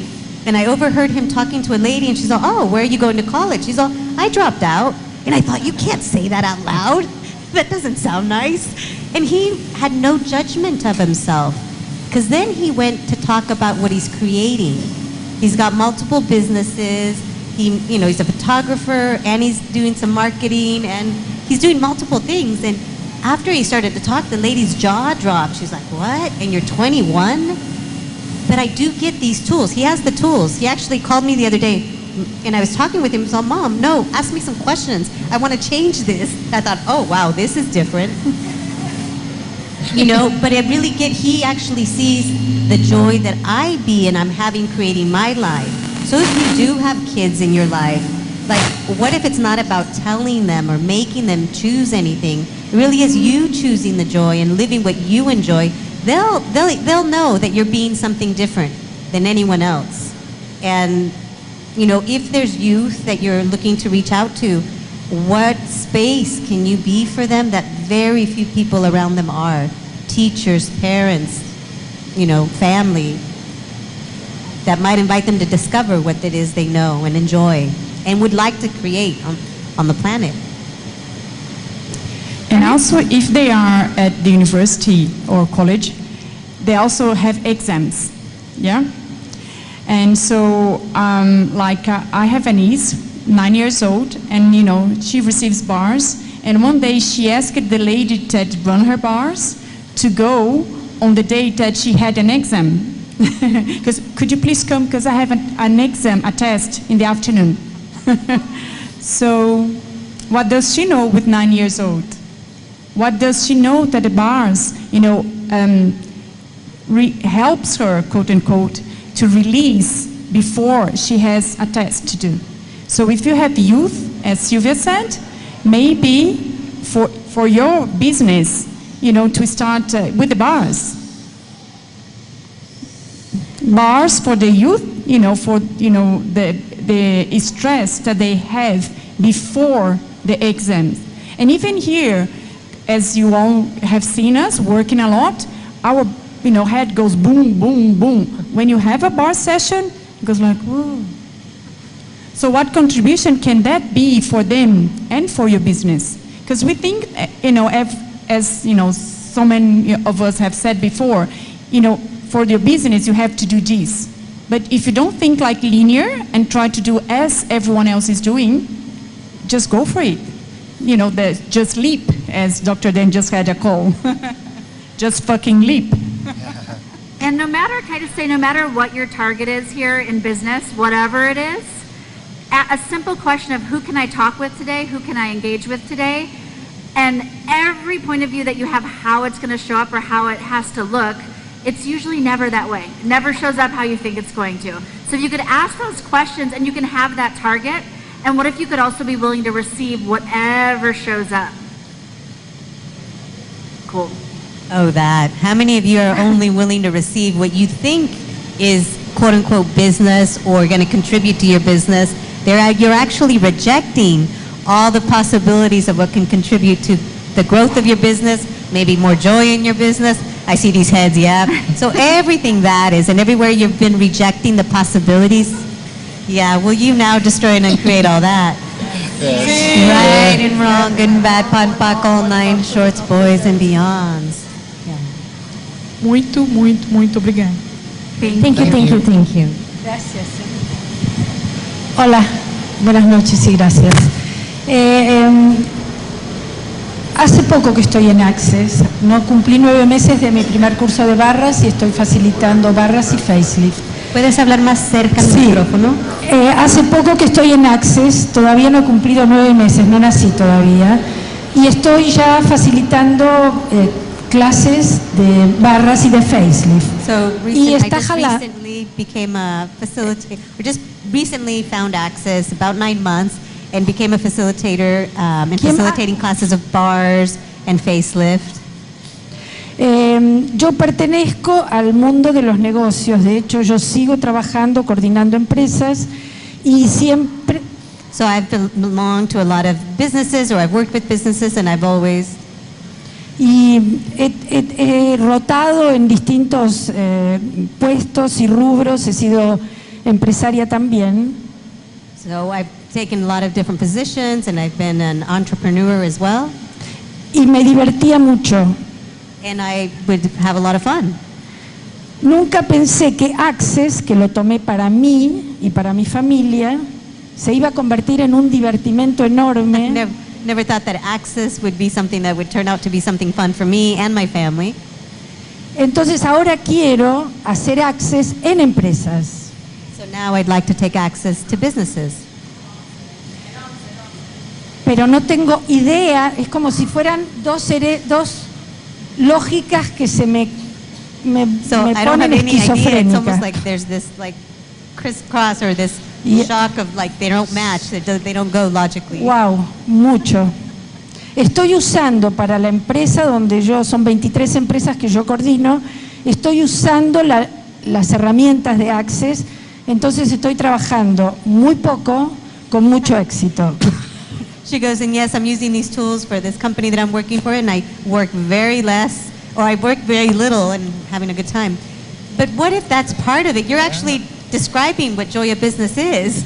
and I overheard him talking to a lady, and she's all, oh, where are you going to college? She's all, I dropped out. And I thought, you can't say that out loud. That doesn't sound nice. And he had no judgment of himself, because then he went to talk about what he's creating. He's got multiple businesses. He's a photographer, and he's doing some marketing, and he's doing multiple things. And after he started to talk, the lady's jaw dropped. She's like, what? And you're 21? But I do get these tools. He has the tools. He actually called me the other day, and I was talking with him. He was all, Mom, no, ask me some questions. I want to change this. I thought, oh, wow, this is different. But I really get, he actually sees the joy that I be and I'm having creating my life. So if you do have kids in your life, like, what if it's not about telling them or making them choose anything? It really is you choosing the joy and living what you enjoy, they'll know that you're being something different than anyone else. And, you know, if there's youth that you're looking to reach out to, what space can you be for them that very few people around them are? Teachers, parents, you know, family, that might invite them to discover what it is they know and enjoy and would like to create on the planet. And also, if they are at the university or college, they also have exams, yeah? And so, I have a niece, 9 years old, and, you know, she receives bars, and one day she asked the lady that run her bars to go on the day that she had an exam. Because could you please come, because I have an exam, a test in the afternoon. So what does she know with 9 years old? What does she know that the bars, you know, helps her, quote unquote, to release before she has a test to do? So if you have youth, as Sylvia said, maybe for your business, you know, to start with the bars. Bars for the youth, you know, for, you know, the stress that they have before the exams. And even here, as you all have seen us working a lot, our, you know, head goes boom, boom, boom. When you have a bar session, it goes like, whoa. So what contribution can that be for them and for your business? Because we think, you know, as you know, so many of us have said before, you know, for your business, you have to do this. But if you don't think like linear and try to do as everyone else is doing, just go for it. You know, just leap, as Dr. Dan just had a call. Just fucking leap. And no matter, can I just say, no matter what your target is here in business, whatever it is, a simple question of who can I talk with today, who can I engage with today, and every point of view that you have how it's going to show up or how it has to look, it's usually never that way. It never shows up how you think it's going to. So if you could ask those questions and you can have that target, and what if you could also be willing to receive whatever shows up? Cool. Oh, that. How many of you are only willing to receive what you think is quote unquote business or going to contribute to your business? You're actually rejecting all the possibilities of what can contribute to the growth of your business, maybe more joy in your business. I see these heads, yeah. So everything that is, and everywhere you've been rejecting the possibilities, yeah, will you now destroy and uncreate all that? Yes. Right and wrong, good and bad, POD, POC, all nine shorts, boys and beyonds. Yeah. Muito, muito, muito obrigada. Thank you. Gracias. Hola, buenas noches y gracias. Hace poco que estoy en Access, no cumplí 9 meses de mi primer curso de barras y estoy facilitando barras y facelift. ¿Puedes hablar más cerca del micrófono? Hace poco que estoy en Access, todavía no he cumplido 9 meses, no nací todavía, y estoy ya facilitando clases de barras y de facelift. So Y está recently became a facilitator, or just recently found Access, about 9 months, and became a facilitator in facilitating classes of bars and facelift. Yo pertenezco al mundo de los negocios, de hecho yo sigo trabajando, coordinando empresas y siempre... So I've belonged to a lot of businesses, or I've worked with businesses, and I've always... Y he rotado en distintos puestos y rubros, he sido empresaria también. So I've taken a lot of different positions, and I've been an entrepreneur as well. Y me divertía mucho. And I would have a lot of fun. Nunca pensé que Access, que lo tomé para mí y para mi familia, se iba a convertir en un divertimento enorme. Never thought that Access would be something that would turn out to be something fun for me and my family. Entonces ahora quiero hacer Access en empresas. So now I'd like to take Access to businesses. Pero no tengo idea, es como si fueran dos lógicas que se me I don't have ponen any idea. It's esquizofrénica. almost like there's this like crisscross or this shock of like they don't match, they don't go logically. Wow, mucho. Estoy usando para la empresa donde son 23 empresas que yo coordino, estoy usando las herramientas de Access, entonces estoy trabajando muy poco con mucho éxito. She goes, and yes, I'm using these tools for this company that I'm working for, and I work very less, or I work very little and having a good time. But what if that's part of it? You're actually describing what Joy of Business is.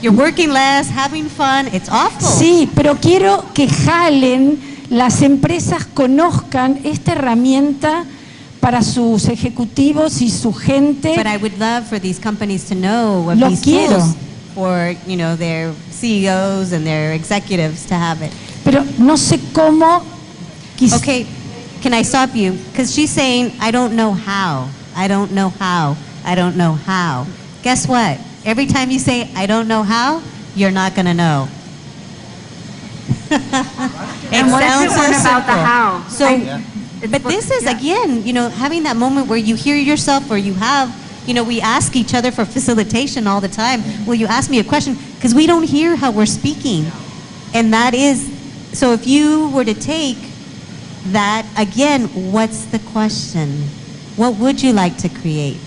You're working less, having fun, it's awful. Sí, pero quiero que jalen, las empresas conozcan esta herramienta para sus ejecutivos y su gente. But I would love for these companies to know of Lo these quiero. tools for, their CEOs and their executives to have it. Pero no sé cómo. Okay, can I stop you? Because she's saying, I don't know how. I don't know how. I don't know how. Guess what? Every time you say, I don't know how, you're not going to know. And what if it weren't about the how? But this is, again, having that moment where you hear yourself, or you have, we ask each other for facilitation all the time. Will you ask me a question? Because we don't hear how we're speaking. And that is, so if you were to take that, again, what's the question? What would you like to create?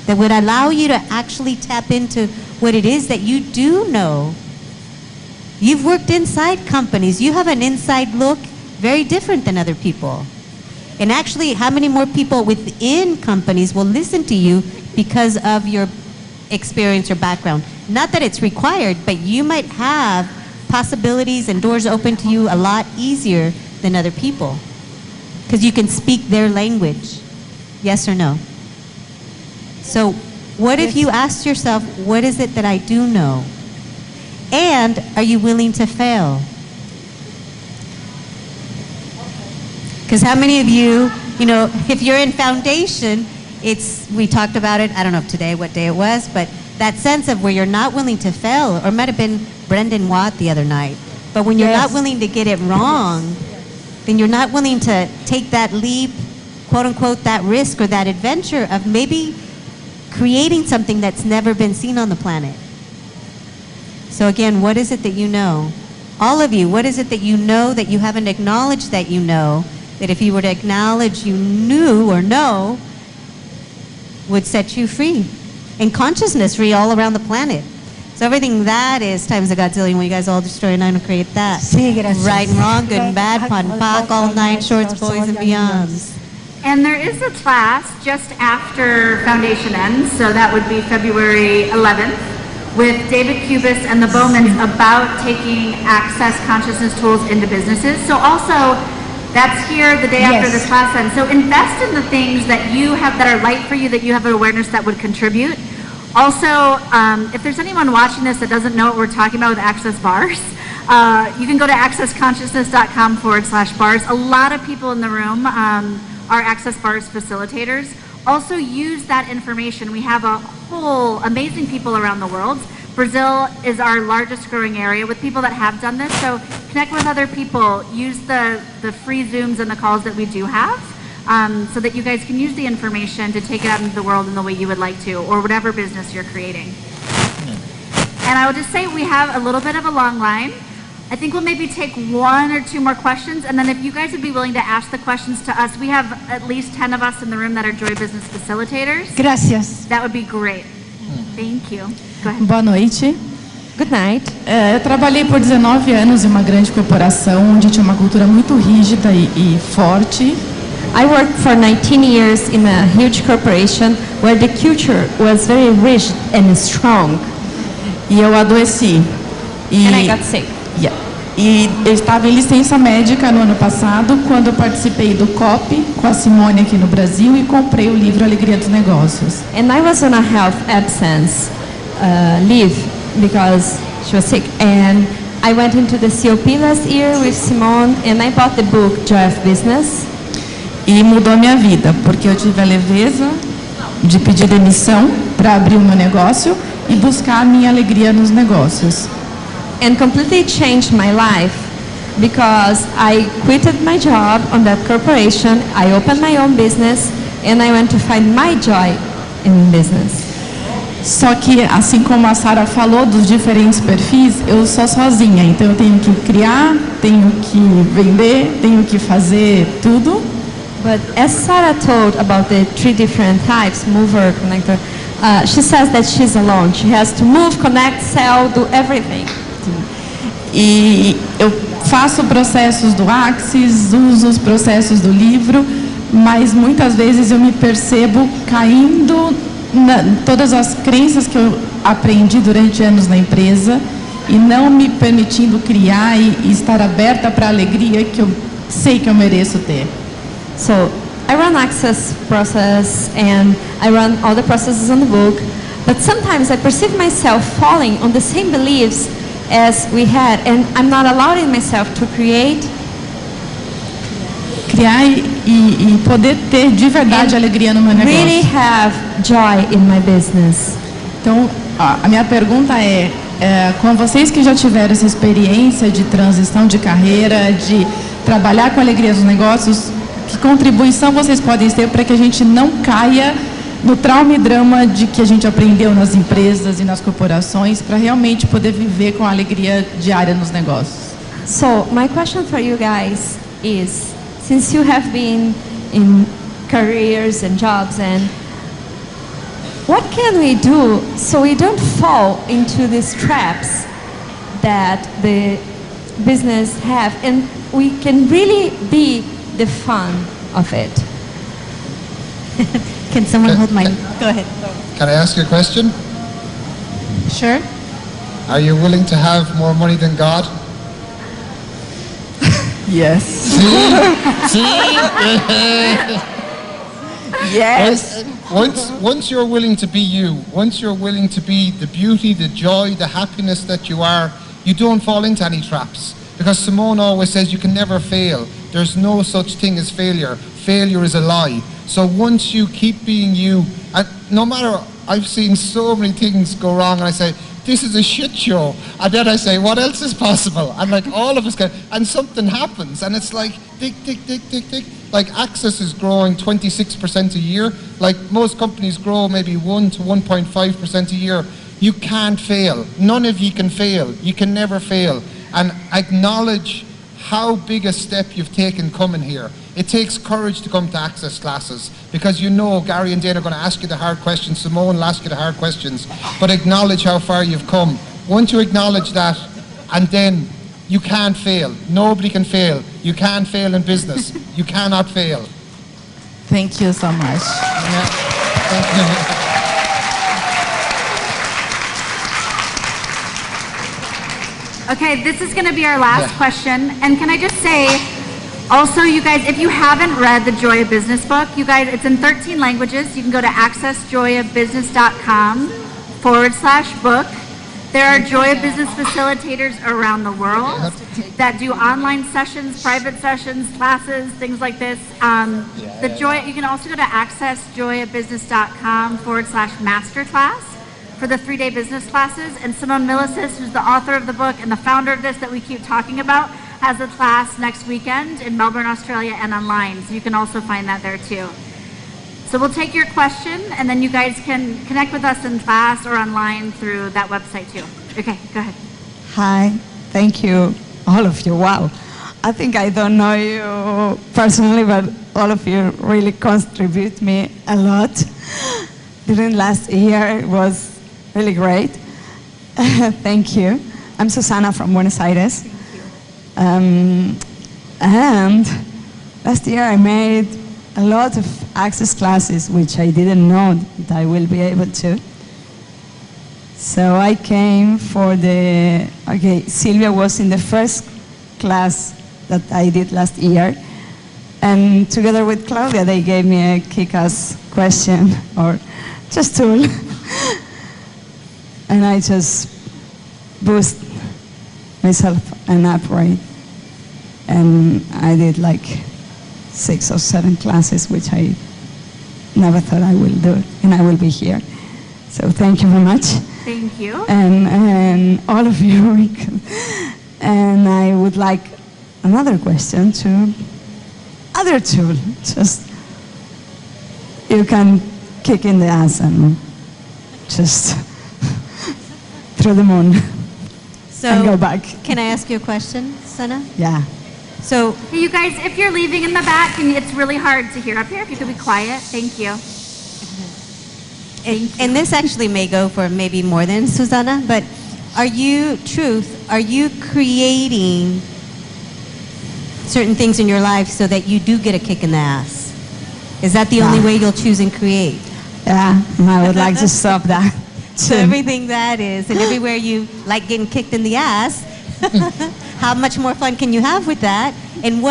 That would allow you to actually tap into what it is that you do know. You've worked inside companies. You have an inside look very different than other people. And actually, how many more people within companies will listen to you because of your experience or background? Not that it's required, but you might have possibilities and doors open to you a lot easier than other people because you can speak their language. Yes or no? So what if you asked yourself, what is it that I do know? And are you willing to fail? Because how many of you, if you're in foundation, we talked about it, I don't know if today, what day it was, but that sense of where you're not willing to fail, or it might have been Brendan Watt the other night, but when you're not willing to get it wrong, then you're not willing to take that leap, quote unquote, that risk or that adventure of maybe creating something that's never been seen on the planet. So again, what is it that you know? All of you, what is it that you know that you haven't acknowledged that you know, that if you were to acknowledge you knew or know, would set you free? And consciousness free all around the planet. So everything that is times a godzillion, when you guys all destroy and uncreate that. Sí, gracias. Right and wrong, good and bad, POD and POC, all nine shorts, boys and beyonds. And there is a class just after foundation ends, so that would be February 11th, with David Cubis and the Bowmans about taking access consciousness tools into businesses. So also, that's here the day after this class ends. So invest in the things that you have that are light for you, that you have an awareness that would contribute. Also, if there's anyone watching this that doesn't know what we're talking about with Access Bars, you can go to accessconsciousness.com/bars. A lot of people in the room are Access Bars facilitators. Also use that information. We have a whole amazing people around the world. Brazil is our largest growing area with people that have done this. So connect with other people. Use the free Zooms and the calls that we do have so that you guys can use the information to take it out into the world in the way you would like to, or whatever business you're creating. And I would just say we have a little bit of a long line. I think we'll maybe take one or two more questions, and then if you guys would be willing to ask the questions to us, we have at least 10 of us in the room that are Joy Business Facilitators. Gracias. That would be great. Thank you. Go ahead. Boa noite. Good night. Eu trabalhei por 19 anos em uma grande corporação onde tinha uma cultura muito rígida e forte. I worked for 19 years in a huge corporation where the culture was very rigid and strong. E eu adoeci. And I got sick. Yeah. E eu estava em licença médica no ano passado, quando eu participei do COP com a Simone aqui no Brasil e comprei o livro Alegria dos Negócios. And I was on a health absence leave because she was sick. And I went into the COP last year with Simone and I bought the book Joy of Business. E mudou a minha vida, porque eu tive a leveza de pedir demissão para abrir o meu negócio e buscar a minha alegria nos negócios. And completely changed my life because I quitted my job on that corporation, I opened my own business, and I went to find my joy in business. Só que, assim como a Sara falou dos diferentes perfis, eu sou sozinha, então eu tenho que criar, tenho que vender, tenho que fazer tudo. But as Sarah told about the 3 different types, mover, connector, she says that she's alone. She has to move, connect, sell, do everything. E eu faço processos do Axis, uso os processos do livro, mas muitas vezes eu me percebo caindo todas as crenças que eu aprendi durante anos na empresa e não me permitindo criar e estar aberta para a alegria que eu sei que eu mereço ter. So I run access process and I run all the processes on the book, but sometimes I perceive myself falling on the same beliefs as we had, and I'm not allowing myself to create. Criar e poder ter de verdade alegria no meu negócio. Really have joy in my business. Então, a minha pergunta com vocês que já tiveram essa experiência de transição de carreira, de trabalhar com alegria nos negócios, que contribuição vocês podem ter para que a gente não caia no trauma e drama de que a gente aprendeu nas empresas e nas corporações, para realmente poder viver com a alegria diária nos negócios? So, my question for you guys is, since you have been in careers and jobs, and what can we do so we don't fall into these traps that the business have, and we can really be the fun of it? Can someone hold my... Go ahead. Can I ask you a question? Sure. Are you willing to have more money than God? Yes. See? Yes. Once you're willing to be you, once you're willing to be the beauty, the joy, the happiness that you are, you don't fall into any traps. Because Simone always says you can never fail. There's no such thing as failure. Failure is a lie. So once you keep being you, and no matter, I've seen so many things go wrong, and I say, this is a shit show. And then I say, what else is possible? And like all of us can, and something happens, and it's like, tick, tick, tick, tick, tick. Like Access is growing 26% a year. Like most companies grow maybe 1 to 1.5% a year. You can't fail. None of you can fail. You can never fail. And acknowledge how big a step you've taken coming here. It takes courage to come to Access classes, because you know Gary and Dana are going to ask you the hard questions, Simone will ask you the hard questions, but acknowledge how far you've come. Once you acknowledge that, and then you can't fail. Nobody can fail. You can't fail in business. You cannot fail. Thank you so much. Yeah. Thank you. Okay, this is going to be our last question. And can I just say, also, you guys, if you haven't read the Joy of Business book, you guys, it's in 13 languages. You can go to accessjoyofbusiness.com/book. There are Joy of Business facilitators around the world that do online sessions, private sessions, classes, things like this. You can also go to accessjoyofbusiness.com/masterclass for the 3-day business classes. And Simone Milicis, who's the author of the book and the founder of this that we keep talking about, has a class next weekend in Melbourne, Australia, and online. So you can also find that there too. So we'll take your question, and then you guys can connect with us in class or online through that website too. Okay, go ahead. Hi, thank you, all of you. Wow. I think I don't know you personally, but all of you really contribute me a lot. During last year, it was really great. Thank you. I'm Susana from Buenos Aires. And last year I made a lot of Access classes, which I didn't know that I will be able to. So I came for Sylvia was in the first class that I did last year. And together with Claudia, they gave me a kick-ass question, or just tool. And I just boost myself and upright. And I did like 6 or 7 classes, which I never thought I will do, and I will be here. So thank you very much. Thank you. And all of you. And I would like another question to other tool. Just, you can kick in the ass and just through the moon So, and go back. Can I ask you a question, Sana? Yeah. So, Hey, you guys, if you're leaving in the back, it's really hard to hear up here. If you could be quiet, thank you. and this actually may go for maybe more than Susanna, but are you creating certain things in your life so that you do get a kick in the ass? Is that the only way you'll choose and create? Yeah, I would like to stop that. So everything that is, and everywhere you like getting kicked in the ass, how much more fun can you have with that? And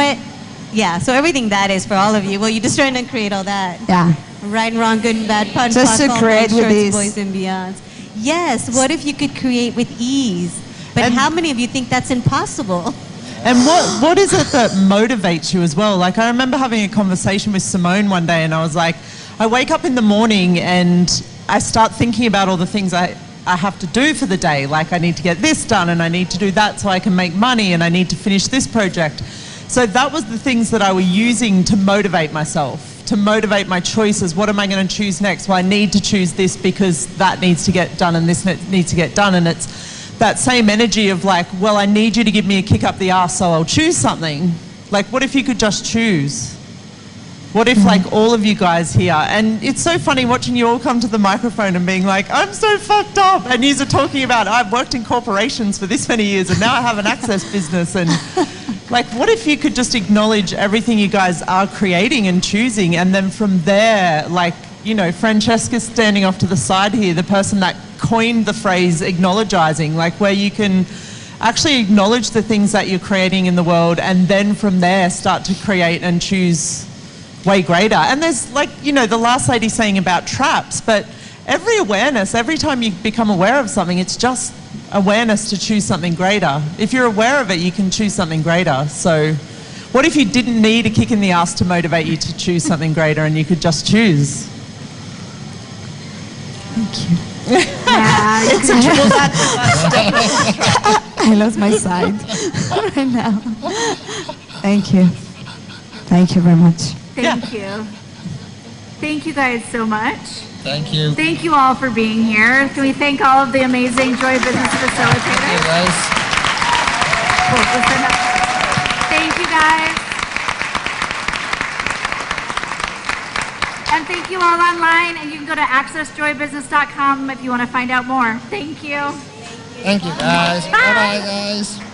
so everything that is for all of you. Well, you destroy and uncreate all that. Yeah. Right and wrong, good and bad, pun, Just to all create night, with shorts, ease. boys and beyonds. Yes, what if you could create with ease? But how many of you think that's impossible? And what is it that motivates you as well? Like, I remember having a conversation with Simone one day, and I was like, I wake up in the morning and I start thinking about all the things I have to do for the day. Like, I need to get this done, and I need to do that so I can make money, and I need to finish this project. So that was the things that I was using to motivate myself, to motivate my choices. What am I going to choose next? Well, I need to choose this because that needs to get done and this needs to get done. And it's that same energy of like, well, I need you to give me a kick up the arse, so I'll choose something. Like, what if you could just choose? What if like all of you guys here, and it's so funny watching you all come to the microphone and being like, I'm so fucked up. And you're talking about, I've worked in corporations for this many years and now I have an access business. And like, what if you could just acknowledge everything you guys are creating and choosing, and then from there, like, you know, Francesca's standing off to the side here, the person that coined the phrase acknowledgizing, like where you can actually acknowledge the things that you're creating in the world, and then from there start to create and choose way greater. And there's like, you know, the last lady saying about traps, but every awareness, every time you become aware of something, it's just awareness to choose something greater. If you're aware of it, you can choose something greater. So what if you didn't need a kick in the ass to motivate you to choose something greater, and you could just choose? Thank you. Yeah, It's a triple I lost my side right now. Thank you. Thank you very much. Thank you. Thank you guys so much. Thank you. Thank you all for being here. Can we thank all of the amazing Joy Business Facilitators? Thank you guys. And thank you all online, and you can go to accessjoybusiness.com if you want to find out more. Thank you. Thank you, guys. Bye-bye, guys.